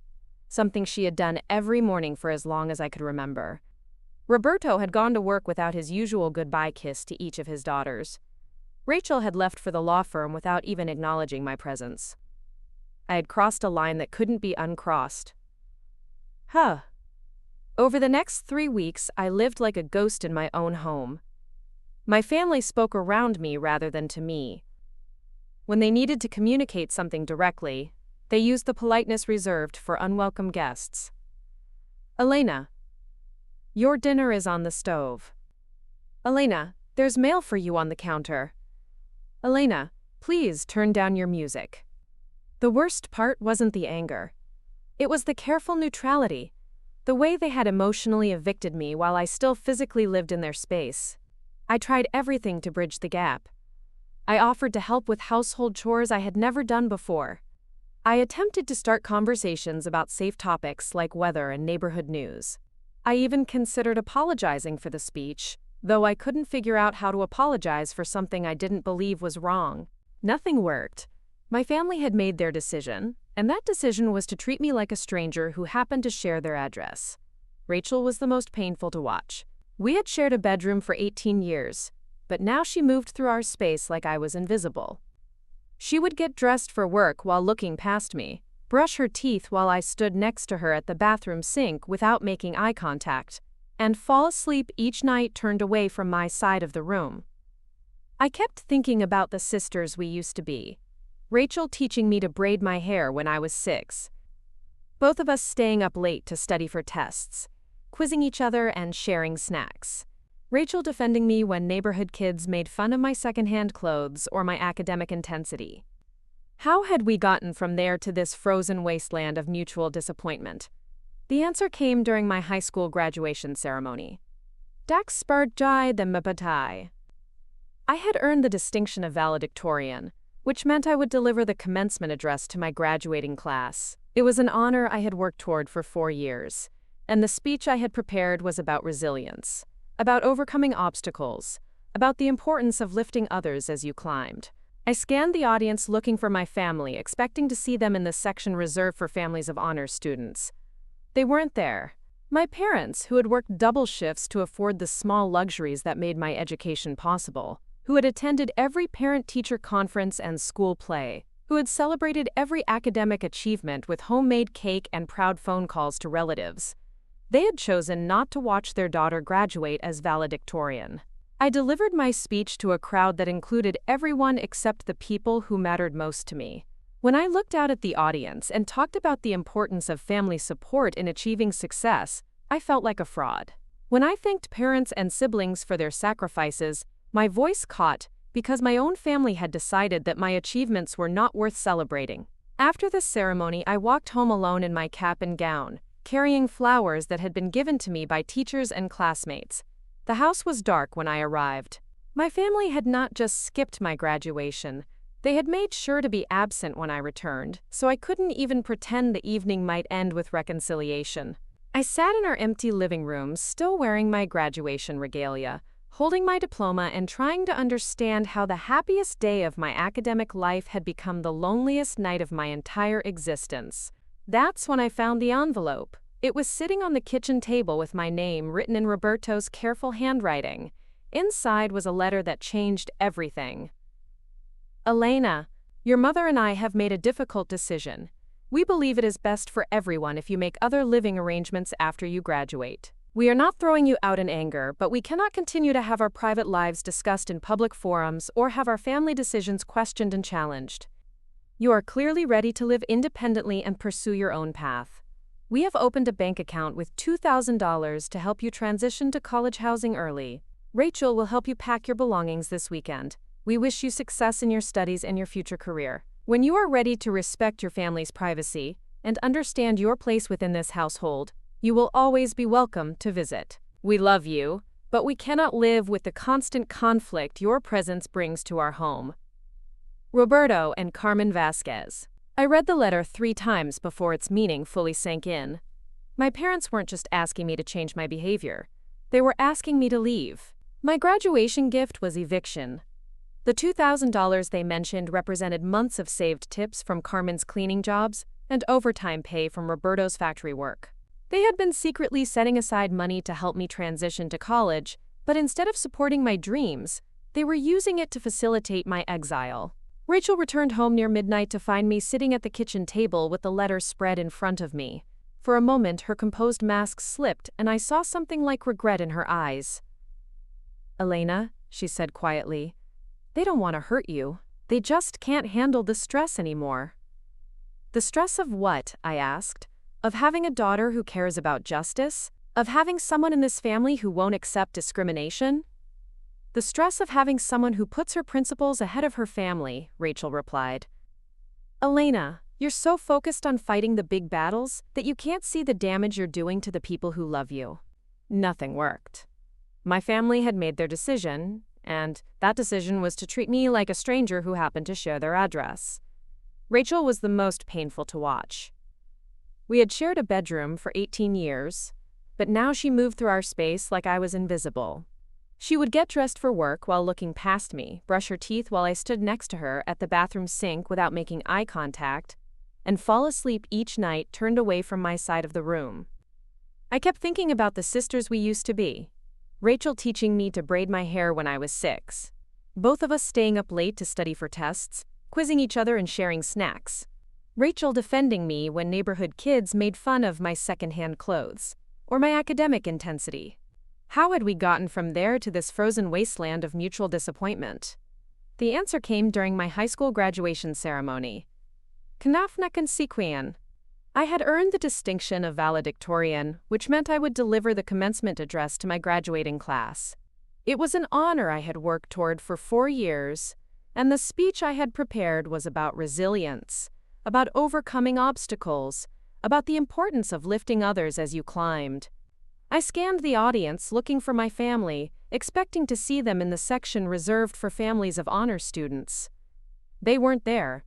something she had done every morning for as long as I could remember. Roberto had gone to work without his usual goodbye kiss to each of his daughters. Rachel had left for the law firm without even acknowledging my presence. I had crossed a line that couldn't be uncrossed. Over the next 3 weeks, I lived like a ghost in my own home. My family spoke around me rather than to me. When they needed to communicate something directly, they used the politeness reserved for unwelcome guests. "Elena, your dinner is on the stove. Elena, there's mail for you on the counter. Elena, please turn down your music." The worst part wasn't the anger. It was the careful neutrality, the way they had emotionally evicted me while I still physically lived in their space. I tried everything to bridge the gap. I offered to help with household chores I had never done before. I attempted to start conversations about safe topics like weather and neighborhood news. I even considered apologizing for the speech, though I couldn't figure out how to apologize for something I didn't believe was wrong. Nothing worked. My family had made their decision, and that decision was to treat me like a stranger who happened to share their address. Rachel was the most painful to watch. We had shared a bedroom for 18 years, but now she moved through our space like I was invisible. She would get dressed for work while looking past me, brush her teeth while I stood next to her at the bathroom sink without making eye contact, and fall asleep each night turned away from my side of the room. I kept thinking about the sisters we used to be. Rachel teaching me to braid my hair when I was 6. Both of us staying up late to study for tests, quizzing each other and sharing snacks. Rachel defending me when neighborhood kids made fun of my secondhand clothes or my academic intensity. How had we gotten from there to this frozen wasteland of mutual disappointment? The answer came during my high school graduation ceremony. Dax Sparjai the Mapatai. I had earned the distinction of valedictorian, which meant I would deliver the commencement address to my graduating class. It was an honor I had worked toward for 4 years, and the speech I had prepared was about resilience, about overcoming obstacles, about the importance of lifting others as you climbed. I scanned the audience looking for my family, expecting to see them in the section reserved for families of honors students. They weren't there. My parents, who had worked double shifts to afford the small luxuries that made my education possible, who had attended every parent-teacher conference and school play, who had celebrated every academic achievement with homemade cake and proud phone calls to relatives. They had chosen not to watch their daughter graduate as valedictorian. I delivered my speech to a crowd that included everyone except the people who mattered most to me. When I looked out at the audience and talked about the importance of family support in achieving success, I felt like a fraud. When I thanked parents and siblings for their sacrifices, my voice caught because my own family had decided that my achievements were not worth celebrating. After the ceremony, I walked home alone in my cap and gown, carrying flowers that had been given to me by teachers and classmates. The house was dark when I arrived. My family had not just skipped my graduation, they had made sure to be absent when I returned, so I couldn't even pretend the evening might end with reconciliation. I sat in our empty living room, still wearing my graduation regalia, holding my diploma and trying to understand how the happiest day of my academic life had become the loneliest night of my entire existence. That's when I found the envelope. It was sitting on the kitchen table with my name written in Roberto's careful handwriting. Inside was a letter that changed everything. Elena, your mother and I have made a difficult decision. We believe it is best for everyone if you make other living arrangements after you graduate. We are not throwing you out in anger, but we cannot continue to have our private lives discussed in public forums or have our family decisions questioned and challenged. You are clearly ready to live independently and pursue your own path. We have opened a bank account with $2,000 to help you transition to college housing early. Rachel will help you pack your belongings this weekend. We wish you success in your studies and your future career. When you are ready to respect your family's privacy and understand your place within this household, you will always be welcome to visit. We love you, but we cannot live with the constant conflict your presence brings to our home. Roberto and Carmen Vasquez. I read the letter 3 times before its meaning fully sank in. My parents weren't just asking me to change my behavior. They were asking me to leave. My graduation gift was eviction. The $2,000 they mentioned represented months of saved tips from Carmen's cleaning jobs and overtime pay from Roberto's factory work. They had been secretly setting aside money to help me transition to college, but instead of supporting my dreams, they were using it to facilitate my exile. Rachel returned home near midnight to find me sitting at the kitchen table with the letter spread in front of me. For a moment, her composed mask slipped, and I saw something like regret in her eyes. Elena, she said quietly, they don't want to hurt you. They just can't handle the stress anymore. The stress of what? I asked. Of having a daughter who cares about justice? Of having someone in this family who won't accept discrimination? The stress of having someone who puts her principles ahead of her family, Rachel replied. Elena, you're so focused on fighting the big battles that you can't see the damage you're doing to the people who love you. Nothing worked. My family had made their decision, and that decision was to treat me like a stranger who happened to share their address. Rachel was the most painful to watch. We had shared a bedroom for 18 years, but now she moved through our space like I was invisible. She would get dressed for work while looking past me, brush her teeth while I stood next to her at the bathroom sink without making eye contact, and fall asleep each night turned away from my side of the room. I kept thinking about the sisters we used to be. Rachel teaching me to braid my hair when I was 6. Both of us staying up late to study for tests, quizzing each other and sharing snacks. Rachel defending me when neighborhood kids made fun of my secondhand clothes, or my academic intensity. How had we gotten from there to this frozen wasteland of mutual disappointment? The answer came during my high school graduation ceremony. Knafnakansiquian. I had earned the distinction of valedictorian, which meant I would deliver the commencement address to my graduating class. It was an honor I had worked toward for 4 years, and the speech I had prepared was about resilience, about overcoming obstacles, about the importance of lifting others as you climbed. I scanned the audience looking for my family, expecting to see them in the section reserved for families of honor students. They weren't there.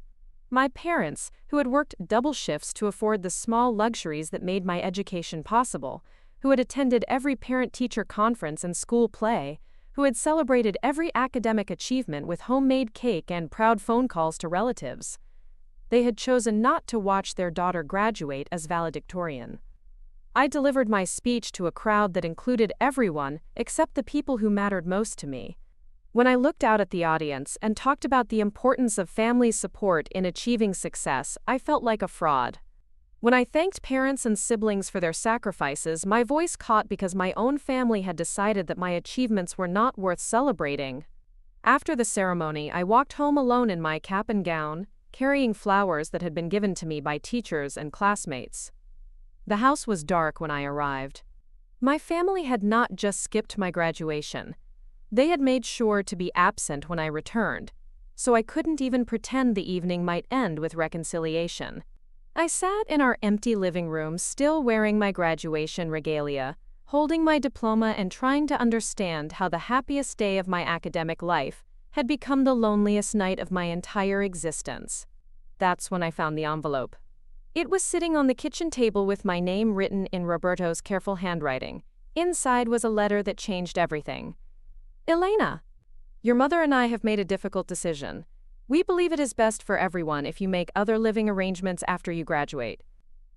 My parents, who had worked double shifts to afford the small luxuries that made my education possible, who had attended every parent-teacher conference and school play, who had celebrated every academic achievement with homemade cake and proud phone calls to relatives. They had chosen not to watch their daughter graduate as valedictorian. I delivered my speech to a crowd that included everyone except the people who mattered most to me. When I looked out at the audience and talked about the importance of family support in achieving success, I felt like a fraud. When I thanked parents and siblings for their sacrifices, my voice caught because my own family had decided that my achievements were not worth celebrating. After the ceremony, I walked home alone in my cap and gown, carrying flowers that had been given to me by teachers and classmates. The house was dark when I arrived. My family had not just skipped my graduation. They had made sure to be absent when I returned, so I couldn't even pretend the evening might end with reconciliation. I sat in our empty living room, still wearing my graduation regalia, holding my diploma and trying to understand how the happiest day of my academic life had become the loneliest night of my entire existence. That's when I found the envelope. It was sitting on the kitchen table with my name written in Roberto's careful handwriting. Inside was a letter that changed everything. Elena, your mother and I have made a difficult decision. We believe it is best for everyone if you make other living arrangements after you graduate.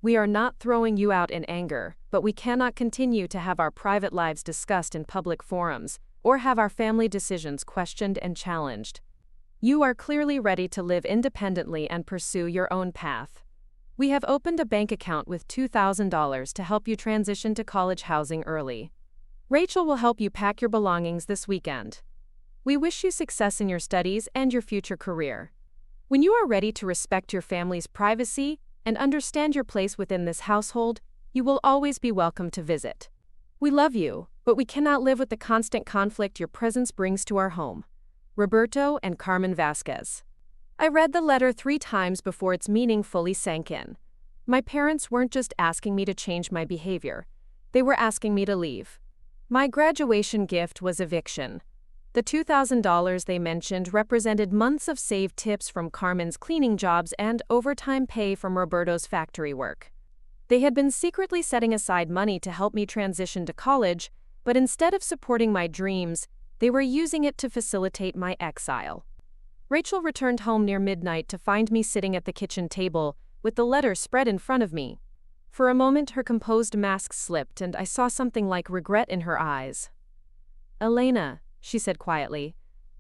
We are not throwing you out in anger, but we cannot continue to have our private lives discussed in public forums, or have our family decisions questioned and challenged. You are clearly ready to live independently and pursue your own path. We have opened a bank account with $2,000 to help you transition to college housing early. Rachel will help you pack your belongings this weekend. We wish you success in your studies and your future career. When you are ready to respect your family's privacy and understand your place within this household, you will always be welcome to visit. We love you, but we cannot live with the constant conflict your presence brings to our home. Roberto and Carmen Vasquez. I read the letter 3 times before its meaning fully sank in. My parents weren't just asking me to change my behavior. They were asking me to leave. My graduation gift was eviction. The $2,000 they mentioned represented months of saved tips from Carmen's cleaning jobs and overtime pay from Roberto's factory work. They had been secretly setting aside money to help me transition to college, but instead of supporting my dreams, they were using it to facilitate my exile. Rachel returned home near midnight to find me sitting at the kitchen table, with the letter spread in front of me. For a moment her composed mask slipped and I saw something like regret in her eyes. "Elena," she said quietly,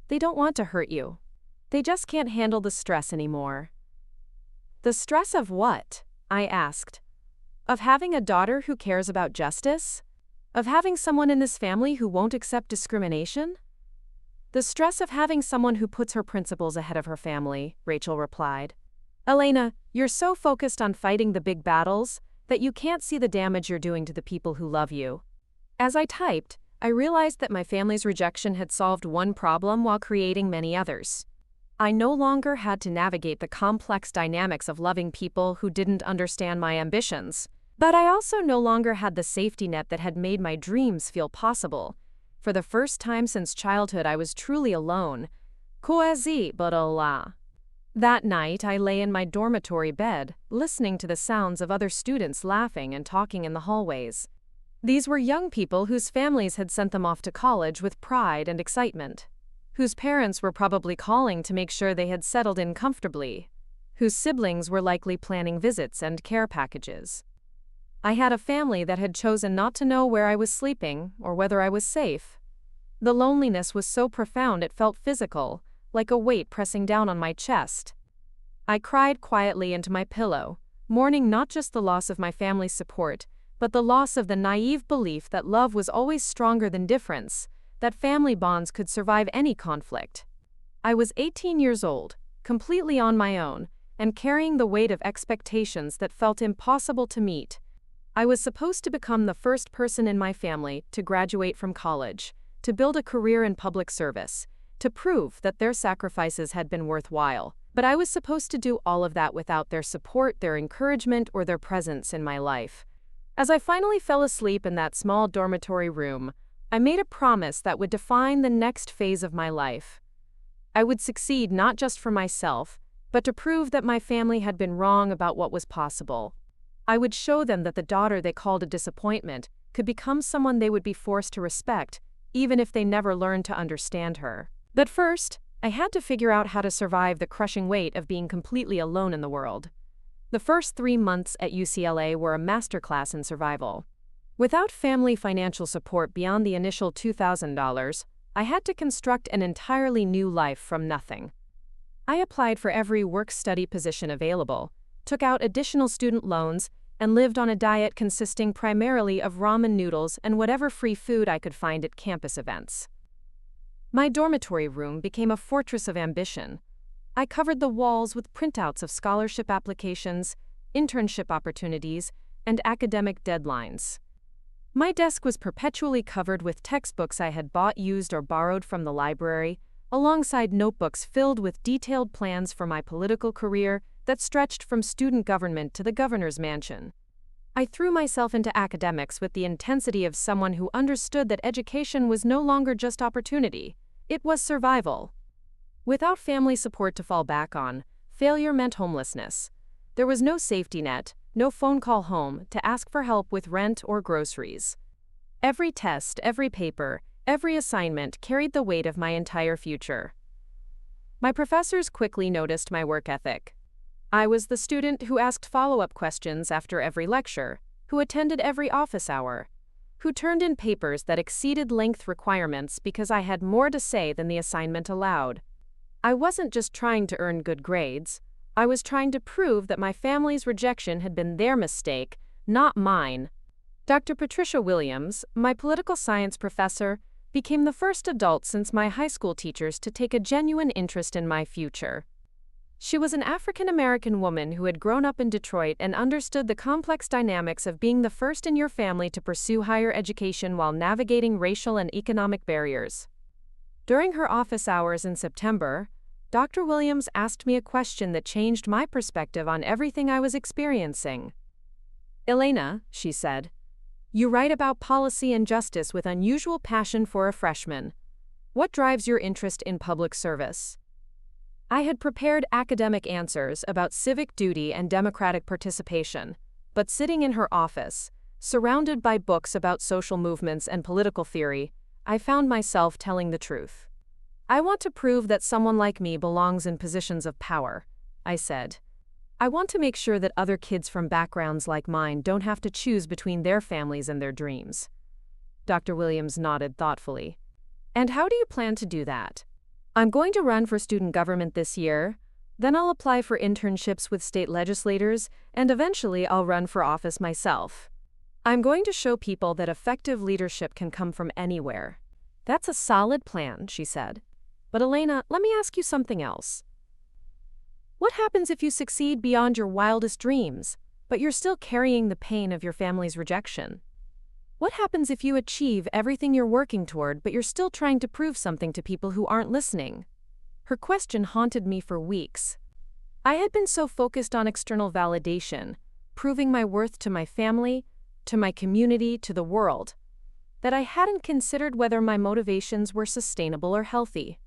"they don't want to hurt you. They just can't handle the stress anymore." "The stress of what?" I asked. "Of having a daughter who cares about justice? Of having someone in this family who won't accept discrimination?" "The stress of having someone who puts her principles ahead of her family," Rachel replied. "Elena, you're so focused on fighting the big battles that you can't see the damage you're doing to the people who love you." As I typed, I realized that my family's rejection had solved one problem while creating many others. I no longer had to navigate the complex dynamics of loving people who didn't understand my ambitions. But I also no longer had the safety net that had made my dreams feel possible. For the first time since childhood, I was truly alone. Quasi Badola. That night, I lay in my dormitory bed, listening to the sounds of other students laughing and talking in the hallways. These were young people whose families had sent them off to college with pride and excitement, whose parents were probably calling to make sure they had settled in comfortably, whose siblings were likely planning visits and care packages. I had a family that had chosen not to know where I was sleeping or whether I was safe. The loneliness was so profound it felt physical, like a weight pressing down on my chest. I cried quietly into my pillow, mourning not just the loss of my family's support, but the loss of the naive belief that love was always stronger than difference, that family bonds could survive any conflict. I was 18 years old, completely on my own, and carrying the weight of expectations that felt impossible to meet. I was supposed to become the first person in my family to graduate from college, to build a career in public service, to prove that their sacrifices had been worthwhile. But I was supposed to do all of that without their support, their encouragement, or their presence in my life. As I finally fell asleep in that small dormitory room, I made a promise that would define the next phase of my life. I would succeed not just for myself, but to prove that my family had been wrong about what was possible. I would show them that the daughter they called a disappointment could become someone they would be forced to respect, even if they never learned to understand her. But first, I had to figure out how to survive the crushing weight of being completely alone in the world. The first 3 months at UCLA were a masterclass in survival. Without family financial support beyond the initial $2,000, I had to construct an entirely new life from nothing. I applied for every work-study position available, took out additional student loans, and lived on a diet consisting primarily of ramen noodles and whatever free food I could find at campus events. My dormitory room became a fortress of ambition. I covered the walls with printouts of scholarship applications, internship opportunities, and academic deadlines. My desk was perpetually covered with textbooks I had bought, used, or borrowed from the library, alongside notebooks filled with detailed plans for my political career that stretched from student government to the governor's mansion. I threw myself into academics with the intensity of someone who understood that education was no longer just opportunity, it was survival. Without family support to fall back on, failure meant homelessness. There was no safety net, no phone call home to ask for help with rent or groceries. Every test, every paper, every assignment carried the weight of my entire future. My professors quickly noticed my work ethic. I was the student who asked follow-up questions after every lecture, who attended every office hour, who turned in papers that exceeded length requirements because I had more to say than the assignment allowed. I wasn't just trying to earn good grades. I was trying to prove that my family's rejection had been their mistake, not mine. Dr. Patricia Williams, my political science professor, became the first adult since my high school teachers to take a genuine interest in my future. She was an African-American woman who had grown up in Detroit and understood the complex dynamics of being the first in your family to pursue higher education while navigating racial and economic barriers. During her office hours in September, Dr. Williams asked me a question that changed my perspective on everything I was experiencing. "Elena," she said, "you write about policy and justice with unusual passion for a freshman. What drives your interest in public service?" I had prepared academic answers about civic duty and democratic participation, but sitting in her office, surrounded by books about social movements and political theory, I found myself telling the truth. "I want to prove that someone like me belongs in positions of power," I said. "I want to make sure that other kids from backgrounds like mine don't have to choose between their families and their dreams." Dr. Williams nodded thoughtfully. "And how do you plan to do that?" "I'm going to run for student government this year, then I'll apply for internships with state legislators, and eventually I'll run for office myself. I'm going to show people that effective leadership can come from anywhere." "That's a solid plan," she said. "But Elena, let me ask you something else. What happens if you succeed beyond your wildest dreams, but you're still carrying the pain of your family's rejection? What happens if you achieve everything you're working toward, but you're still trying to prove something to people who aren't listening?" Her question haunted me for weeks. I had been so focused on external validation, proving my worth to my family, to my community, to the world, that I hadn't considered whether my motivations were sustainable or healthy.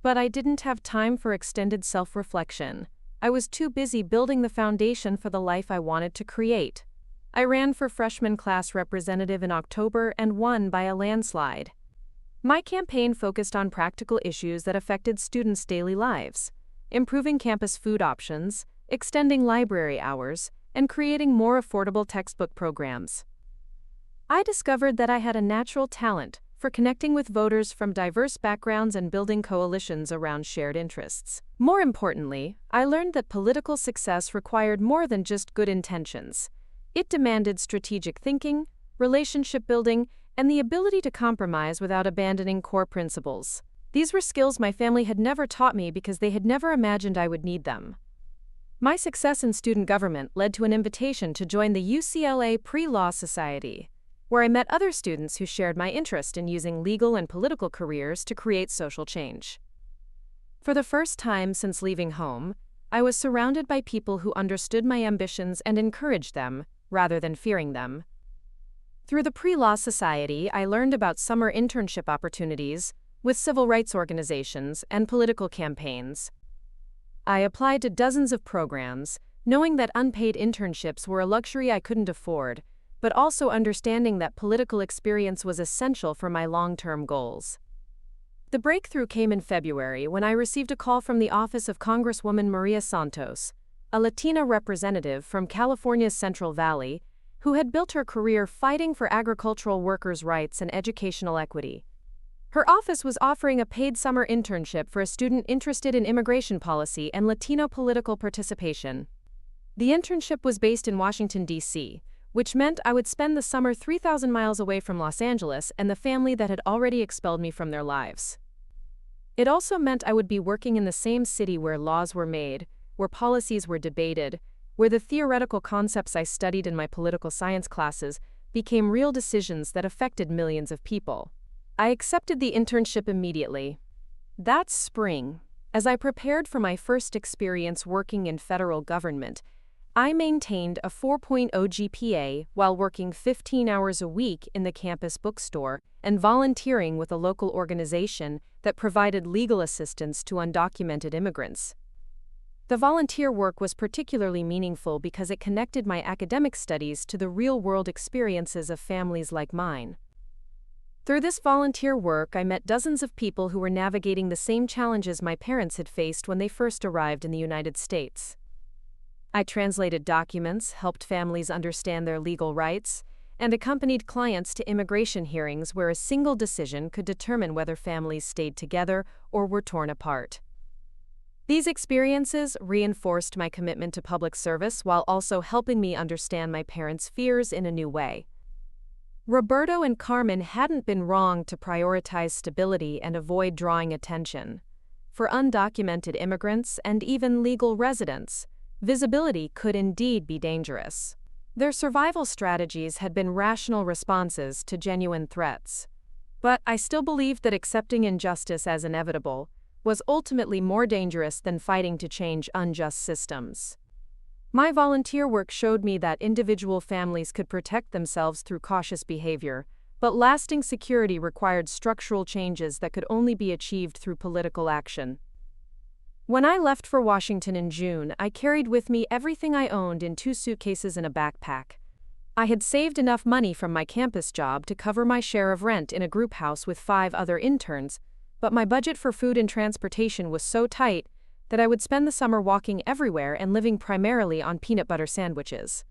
But I didn't have time for extended self-reflection. I was too busy building the foundation for the life I wanted to create. I ran for freshman class representative in October and won by a landslide. My campaign focused on practical issues that affected students' daily lives, improving campus food options, extending library hours, and creating more affordable textbook programs. I discovered that I had a natural talent for connecting with voters from diverse backgrounds and building coalitions around shared interests. More importantly, I learned that political success required more than just good intentions. It demanded strategic thinking, relationship building, and the ability to compromise without abandoning core principles. These were skills my family had never taught me because they had never imagined I would need them. My success in student government led to an invitation to join the UCLA Pre-Law Society, where I met other students who shared my interest in using legal and political careers to create social change. For the first time since leaving home, I was surrounded by people who understood my ambitions and encouraged them, rather than fearing them. Through the Pre-Law Society, I learned about summer internship opportunities with civil rights organizations and political campaigns. I applied to dozens of programs, knowing that unpaid internships were a luxury I couldn't afford, but also understanding that political experience was essential for my long-term goals. The breakthrough came in February when I received a call from the office of Congresswoman Maria Santos, a Latina representative from California's Central Valley, who had built her career fighting for agricultural workers' rights and educational equity. Her office was offering a paid summer internship for a student interested in immigration policy and Latino political participation. The internship was based in Washington, D.C., which meant I would spend the summer 3,000 miles away from Los Angeles and the family that had already expelled me from their lives. It also meant I would be working in the same city where laws were made, where policies were debated, where the theoretical concepts I studied in my political science classes became real decisions that affected millions of people. I accepted the internship immediately. That spring, as I prepared for my first experience working in federal government, I maintained a 4.0 GPA while working 15 hours a week in the campus bookstore and volunteering with a local organization that provided legal assistance to undocumented immigrants. The volunteer work was particularly meaningful because it connected my academic studies to the real-world experiences of families like mine. Through this volunteer work, I met dozens of people who were navigating the same challenges my parents had faced when they first arrived in the United States. I translated documents, helped families understand their legal rights, and accompanied clients to immigration hearings where a single decision could determine whether families stayed together or were torn apart. These experiences reinforced my commitment to public service while also helping me understand my parents' fears in a new way. Roberto and Carmen hadn't been wrong to prioritize stability and avoid drawing attention. For undocumented immigrants and even legal residents, visibility could indeed be dangerous. Their survival strategies had been rational responses to genuine threats. But I still believed that accepting injustice as inevitable was ultimately more dangerous than fighting to change unjust systems. My volunteer work showed me that individual families could protect themselves through cautious behavior, but lasting security required structural changes that could only be achieved through political action. When I left for Washington in June, I carried with me everything I owned in 2 suitcases and a backpack. I had saved enough money from my campus job to cover my share of rent in a group house with 5 other interns, but my budget for food and transportation was so tight that I would spend the summer walking everywhere and living primarily on peanut butter sandwiches.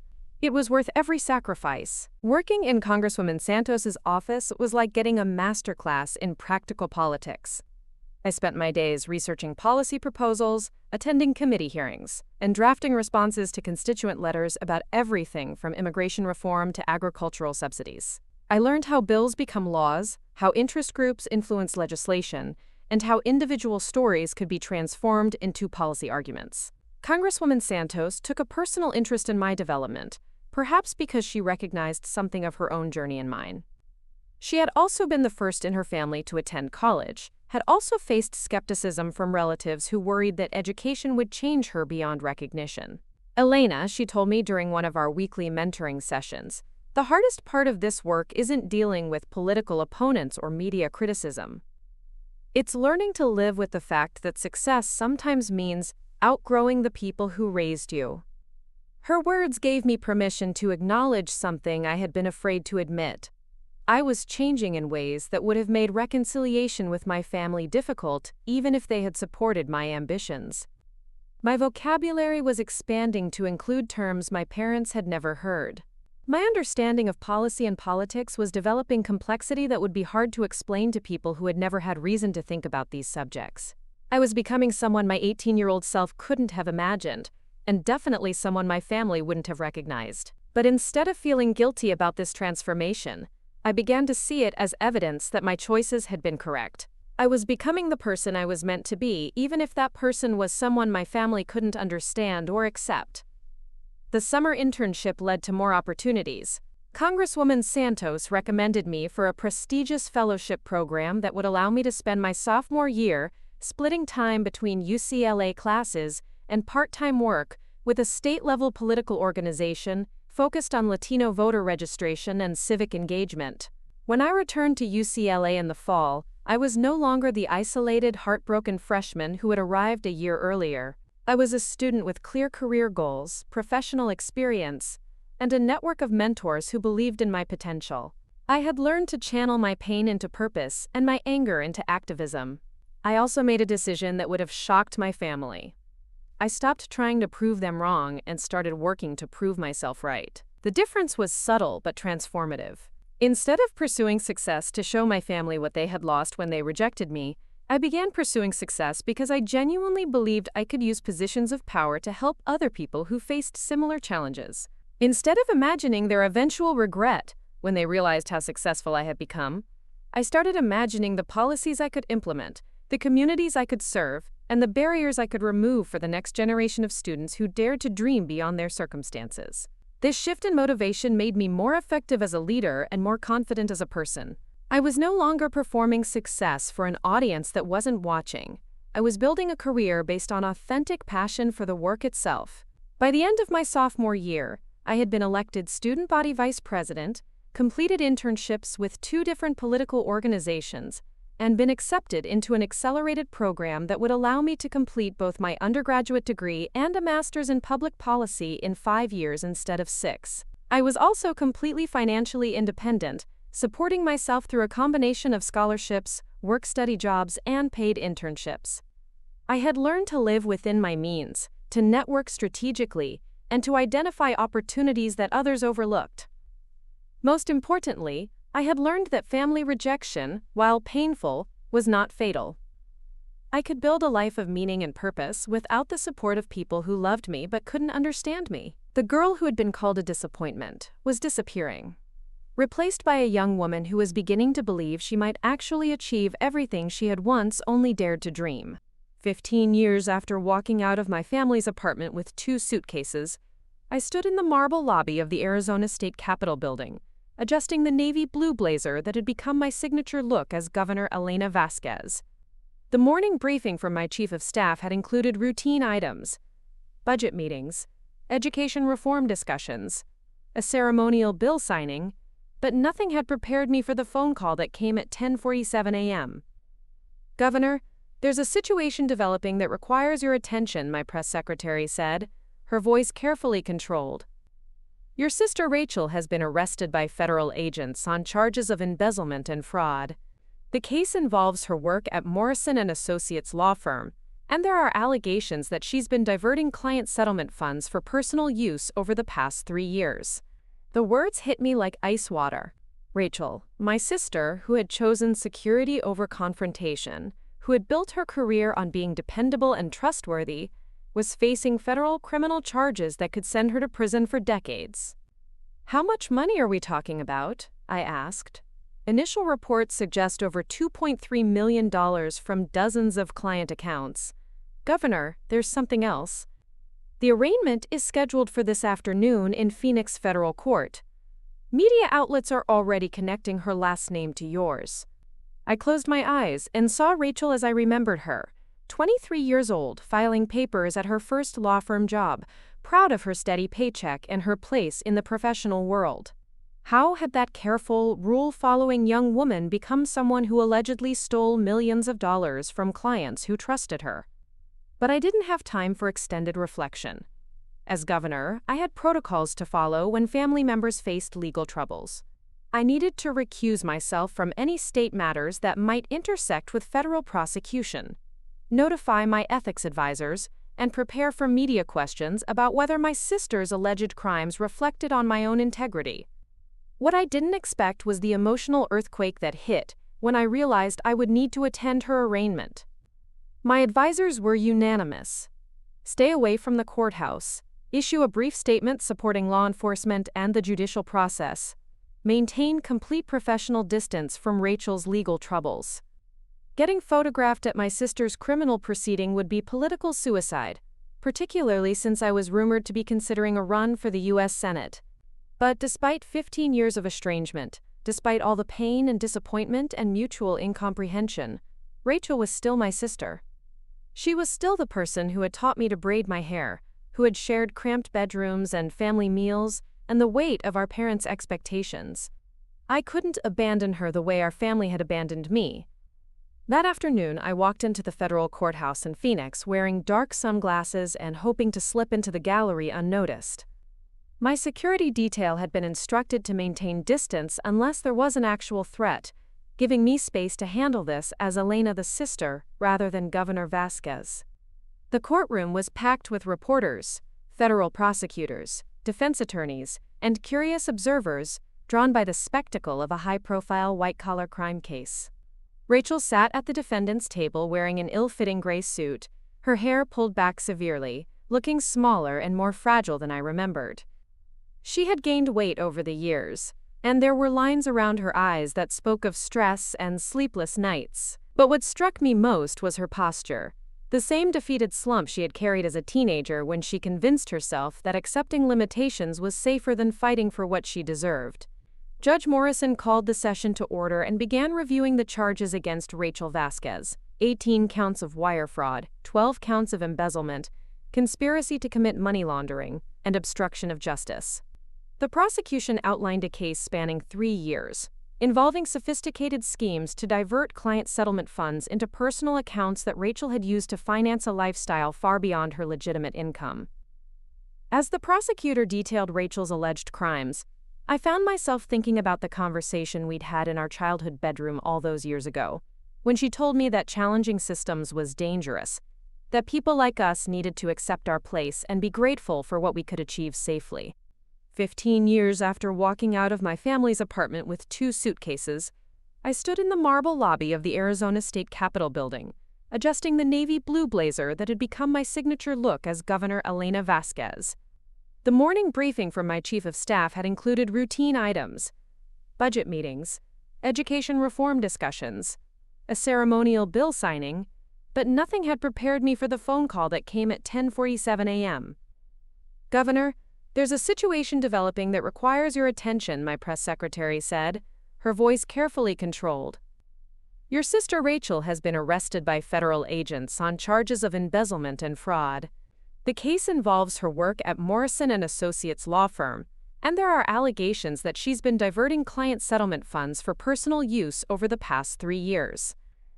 It was worth every sacrifice. Working in Congresswoman Santos's office was like getting a masterclass in practical politics. I spent my days researching policy proposals, attending committee hearings, and drafting responses to constituent letters about everything from immigration reform to agricultural subsidies. I learned how bills become laws, how interest groups influence legislation, and how individual stories could be transformed into policy arguments. Congresswoman Santos took a personal interest in my development, perhaps because she recognized something of her own journey in mine. She had also been the first in her family to attend college, had also faced skepticism from relatives who worried that education would change her beyond recognition. Elena, she told me during one of our weekly mentoring sessions, the hardest part of this work isn't dealing with political opponents or media criticism. It's learning to live with the fact that success sometimes means outgrowing the people who raised you. Her words gave me permission to acknowledge something I had been afraid to admit. I was changing in ways that would have made reconciliation with my family difficult, even if they had supported my ambitions. My vocabulary was expanding to include terms my parents had never heard. My understanding of policy and politics was developing complexity that would be hard to explain to people who had never had reason to think about these subjects. I was becoming someone my 18-year-old self couldn't have imagined, and definitely someone my family wouldn't have recognized. But instead of feeling guilty about this transformation, I began to see it as evidence that my choices had been correct. I was becoming the person I was meant to be, even if that person was someone my family couldn't understand or accept. The summer internship led to more opportunities. Congresswoman Santos recommended me for a prestigious fellowship program that would allow me to spend my sophomore year splitting time between UCLA classes and part-time work with a state-level political organization focused on Latino voter registration and civic engagement. When I returned to UCLA in the fall, I was no longer the isolated, heartbroken freshman who had arrived a year earlier. I was a student with clear career goals, professional experience, and a network of mentors who believed in my potential. I had learned to channel my pain into purpose and my anger into activism. I also made a decision that would have shocked my family. I stopped trying to prove them wrong and started working to prove myself right. The difference was subtle but transformative. Instead of pursuing success to show my family what they had lost when they rejected me, I began pursuing success because I genuinely believed I could use positions of power to help other people who faced similar challenges. Instead of imagining their eventual regret when they realized how successful I had become, I started imagining the policies I could implement, the communities I could serve, and the barriers I could remove for the next generation of students who dared to dream beyond their circumstances. This shift in motivation made me more effective as a leader and more confident as a person. I was no longer performing success for an audience that wasn't watching. I was building a career based on authentic passion for the work itself. By the end of my sophomore year, I had been elected student body vice president, completed internships with 2 different political organizations, and been accepted into an accelerated program that would allow me to complete both my undergraduate degree and a master's in public policy in 5 years instead of 6. I was also completely financially independent, supporting myself through a combination of scholarships, work-study jobs, and paid internships. I had learned to live within my means, to network strategically, and to identify opportunities that others overlooked. Most importantly, I had learned that family rejection, while painful, was not fatal. I could build a life of meaning and purpose without the support of people who loved me but couldn't understand me. The girl who had been called a disappointment was disappearing, replaced by a young woman who was beginning to believe she might actually achieve everything she had once only dared to dream. 15 years after walking out of my family's apartment with 2 suitcases, I stood in the marble lobby of the Arizona State Capitol building, adjusting the navy blue blazer that had become my signature look as Governor Elena Vasquez. The morning briefing from my chief of staff had included routine items, budget meetings, education reform discussions, a ceremonial bill signing, but nothing had prepared me for the phone call that came at 10:47 a.m. "Governor, there's a situation developing that requires your attention," my press secretary said, her voice carefully controlled. "Your sister Rachel has been arrested by federal agents on charges of embezzlement and fraud. The case involves her work at Morrison & Associates law firm, and there are allegations that she's been diverting client settlement funds for personal use over the past 3 years." The words hit me like ice water. Rachel, my sister, who had chosen security over confrontation, who had built her career on being dependable and trustworthy, was facing federal criminal charges that could send her to prison for decades. "How much money are we talking about?" I asked. "Initial reports suggest over $2.3 million from dozens of client accounts." "Governor, there's something else. The arraignment is scheduled for this afternoon in Phoenix federal court. Media outlets are already connecting her last name to yours." I closed my eyes and saw Rachel as I remembered her, 23 years old, filing papers at her first law firm job, proud of her steady paycheck and her place in the professional world. How had that careful, rule-following young woman become someone who allegedly stole millions of dollars from clients who trusted her? But I didn't have time for extended reflection. As governor, I had protocols to follow when family members faced legal troubles. I needed to recuse myself from any state matters that might intersect with federal prosecution, notify my ethics advisors, and prepare for media questions about whether my sister's alleged crimes reflected on my own integrity. What I didn't expect was the emotional earthquake that hit when I realized I would need to attend her arraignment. My advisors were unanimous. Stay away from the courthouse, issue a brief statement supporting law enforcement and the judicial process, maintain complete professional distance from Rachel's legal troubles. Getting photographed at my sister's criminal proceeding would be political suicide, particularly since I was rumored to be considering a run for the U.S. Senate. But despite 15 years of estrangement, despite all the pain and disappointment and mutual incomprehension, Rachel was still my sister. She was still the person who had taught me to braid my hair, who had shared cramped bedrooms and family meals, and the weight of our parents' expectations. I couldn't abandon her the way our family had abandoned me. That afternoon, I walked into the federal courthouse in Phoenix wearing dark sunglasses and hoping to slip into the gallery unnoticed. My security detail had been instructed to maintain distance unless there was an actual threat, giving me space to handle this as Elena the sister rather than Governor Vasquez. The courtroom was packed with reporters, federal prosecutors, defense attorneys, and curious observers drawn by the spectacle of a high-profile white-collar crime case. Rachel sat at the defendant's table wearing an ill-fitting gray suit, her hair pulled back severely, looking smaller and more fragile than I remembered. She had gained weight over the years, and there were lines around her eyes that spoke of stress and sleepless nights. But what struck me most was her posture, the same defeated slump she had carried as a teenager when she convinced herself that accepting limitations was safer than fighting for what she deserved. Judge Morrison called the session to order and began reviewing the charges against Rachel Vasquez: 18 counts of wire fraud, 12 counts of embezzlement, conspiracy to commit money laundering, and obstruction of justice. The prosecution outlined a case spanning 3 years, involving sophisticated schemes to divert client settlement funds into personal accounts that Rachel had used to finance a lifestyle far beyond her legitimate income. As the prosecutor detailed Rachel's alleged crimes, I found myself thinking about the conversation we'd had in our childhood bedroom all those years ago, when she told me that challenging systems was dangerous, that people like us needed to accept our place and be grateful for what we could achieve safely. 15 years after walking out of my family's apartment with 2 suitcases, I stood in the marble lobby of the Arizona State Capitol building, adjusting the navy blue blazer that had become my signature look as Governor Elena Vasquez. The morning briefing from my chief of staff had included routine items: budget meetings, education reform discussions, a ceremonial bill signing, but nothing had prepared me for the phone call that came at 10:47 a.m. "Governor, there's a situation developing that requires your attention," my press secretary said, her voice carefully controlled. "Your sister Rachel has been arrested by federal agents on charges of embezzlement and fraud. The case involves her work at Morrison & Associates law firm, and there are allegations that she's been diverting client settlement funds for personal use over the past 3 years."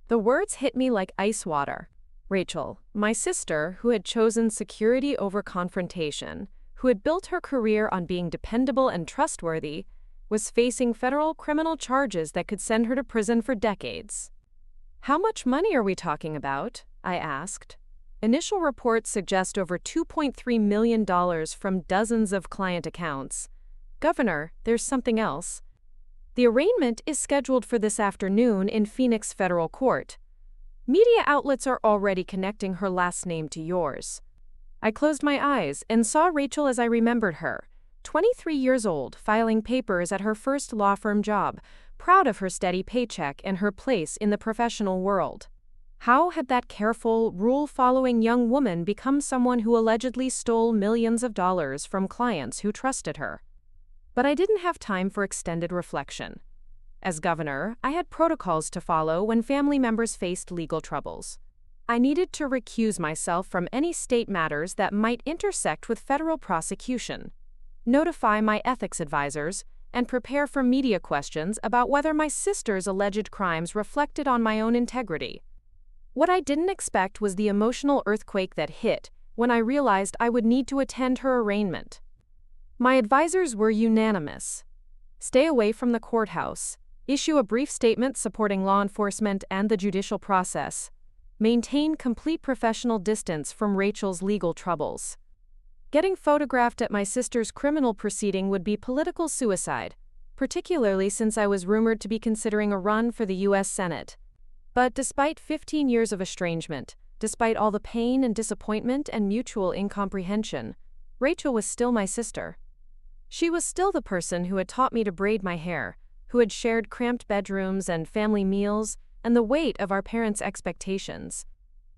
The words hit me like ice water. Rachel, my sister, who had chosen security over confrontation, who had built her career on being dependable and trustworthy, was facing federal criminal charges that could send her to prison for decades. "How much money are we talking about?" I asked. "Initial reports suggest over $2.3 million from dozens of client accounts. Governor, there's something else. The arraignment is scheduled for this afternoon in Phoenix federal court. Media outlets are already connecting her last name to yours." I closed my eyes and saw Rachel as I remembered her, 23 years old, filing papers at her first law firm job, proud of her steady paycheck and her place in the professional world. How had that careful, rule-following young woman become someone who allegedly stole millions of dollars from clients who trusted her? But I didn't have time for extended reflection. As governor, I had protocols to follow when family members faced legal troubles. I needed to recuse myself from any state matters that might intersect with federal prosecution, notify my ethics advisors, and prepare for media questions about whether my sister's alleged crimes reflected on my own integrity. What I didn't expect was the emotional earthquake that hit when I realized I would need to attend her arraignment. My advisors were unanimous. Stay away from the courthouse, issue a brief statement supporting law enforcement and the judicial process, maintain complete professional distance from Rachel's legal troubles. Getting photographed at my sister's criminal proceeding would be political suicide, particularly since I was rumored to be considering a run for the U.S. Senate. But despite 15 years of estrangement, despite all the pain and disappointment and mutual incomprehension, Rachel was still my sister. She was still the person who had taught me to braid my hair, who had shared cramped bedrooms and family meals, and the weight of our parents' expectations.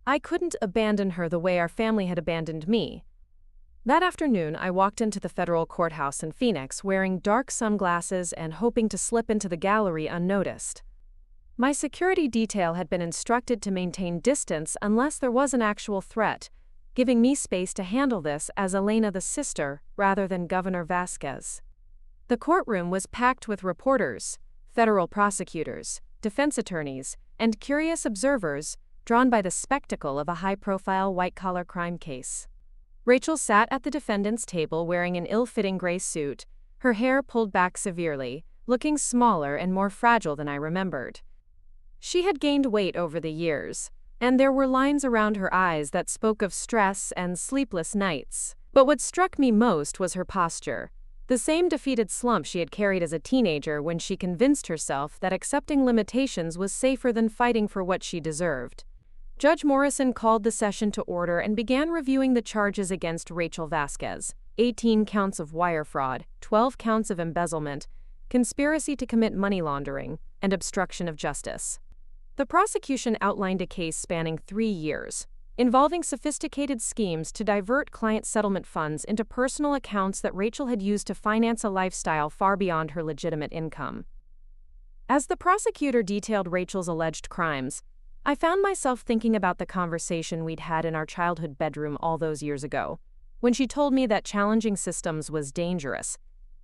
I couldn't abandon her the way our family had abandoned me. That afternoon, I walked into the federal courthouse in Phoenix wearing dark sunglasses and hoping to slip into the gallery unnoticed. My security detail had been instructed to maintain distance unless there was an actual threat, giving me space to handle this as Elena the sister rather than Governor Vasquez. The courtroom was packed with reporters, federal prosecutors, defense attorneys, and curious observers drawn by the spectacle of a high-profile white-collar crime case. Rachel sat at the defendant's table wearing an ill-fitting gray suit, her hair pulled back severely, looking smaller and more fragile than I remembered. She had gained weight over the years, and there were lines around her eyes that spoke of stress and sleepless nights. But what struck me most was her posture, the same defeated slump she had carried as a teenager when she convinced herself that accepting limitations was safer than fighting for what she deserved. Judge Morrison called the session to order and began reviewing the charges against Rachel Vasquez: 18 counts of wire fraud, 12 counts of embezzlement, conspiracy to commit money laundering, and obstruction of justice. The prosecution outlined a case spanning 3 years, involving sophisticated schemes to divert client settlement funds into personal accounts that Rachel had used to finance a lifestyle far beyond her legitimate income. As the prosecutor detailed Rachel's alleged crimes, I found myself thinking about the conversation we'd had in our childhood bedroom all those years ago, when she told me that challenging systems was dangerous,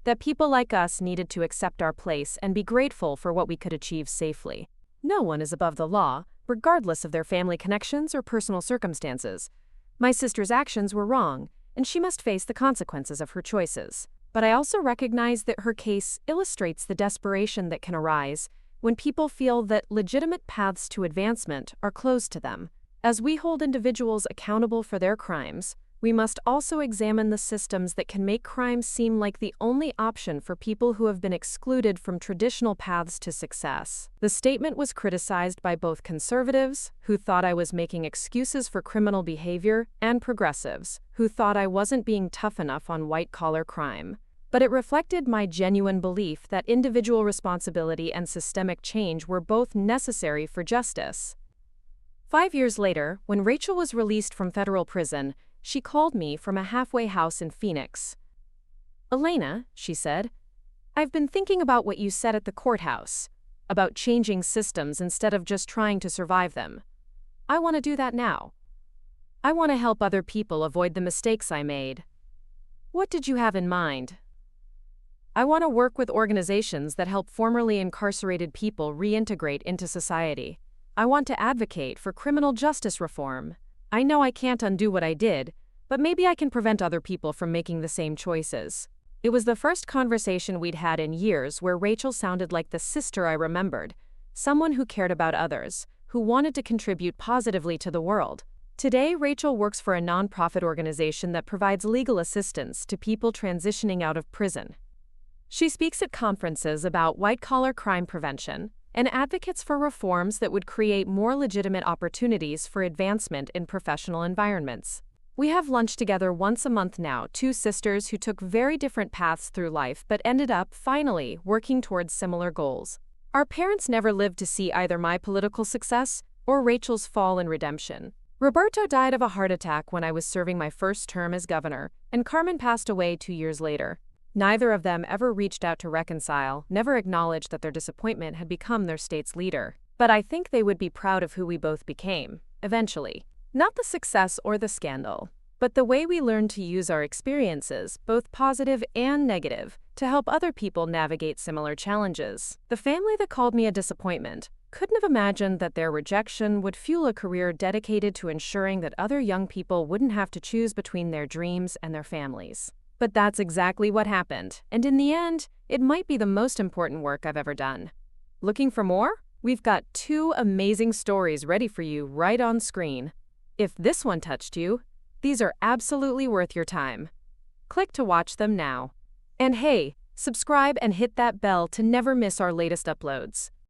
that people like us needed to accept our place and be grateful for what we could achieve safely. No one is above the law, regardless of their family connections or personal circumstances. My sister's actions were wrong, and she must face the consequences of her choices. But I also recognize that her case illustrates the desperation that can arise when people feel that legitimate paths to advancement are closed to them. As we hold individuals accountable for their crimes, we must also examine the systems that can make crime seem like the only option for people who have been excluded from traditional paths to success. The statement was criticized by both conservatives, who thought I was making excuses for criminal behavior, and progressives, who thought I wasn't being tough enough on white-collar crime. But it reflected my genuine belief that individual responsibility and systemic change were both necessary for justice. 5 years later, when Rachel was released from federal prison, she called me from a halfway house in Phoenix. "Elena," she said, "I've been thinking about what you said at the courthouse, about changing systems instead of just trying to survive them. I want to do that now. I want to help other people avoid the mistakes I made. What did you have in mind?" "I want to work with organizations that help formerly incarcerated people reintegrate into society. I want to advocate for criminal justice reform. I know I can't undo what I did, but maybe I can prevent other people from making the same choices." It was the first conversation we'd had in years where Rachel sounded like the sister I remembered, someone who cared about others, who wanted to contribute positively to the world. Today, Rachel works for a nonprofit organization that provides legal assistance to people transitioning out of prison. She speaks at conferences about white-collar crime prevention and advocates for reforms that would create more legitimate opportunities for advancement in professional environments. We have lunch together once a month now, two sisters who took very different paths through life but ended up, finally, working towards similar goals. Our parents never lived to see either my political success or Rachel's fall and redemption. Roberto died of a heart attack when I was serving my first term as governor, and Carmen passed away 2 years later. Neither of them ever reached out to reconcile, never acknowledged that their disappointment had become their state's leader. But I think they would be proud of who we both became, eventually. Not the success or the scandal, but the way we learned to use our experiences, both positive and negative, to help other people navigate similar challenges. The family that called me a disappointment couldn't have imagined that their rejection would fuel a career dedicated to ensuring that other young people wouldn't have to choose between their dreams and their families. But that's exactly what happened, and in the end, it might be the most important work I've ever done. Looking for more? We've got 2 amazing stories ready for you right on screen. If this one touched you, these are absolutely worth your time. Click to watch them now. And hey, subscribe and hit that bell to never miss our latest uploads.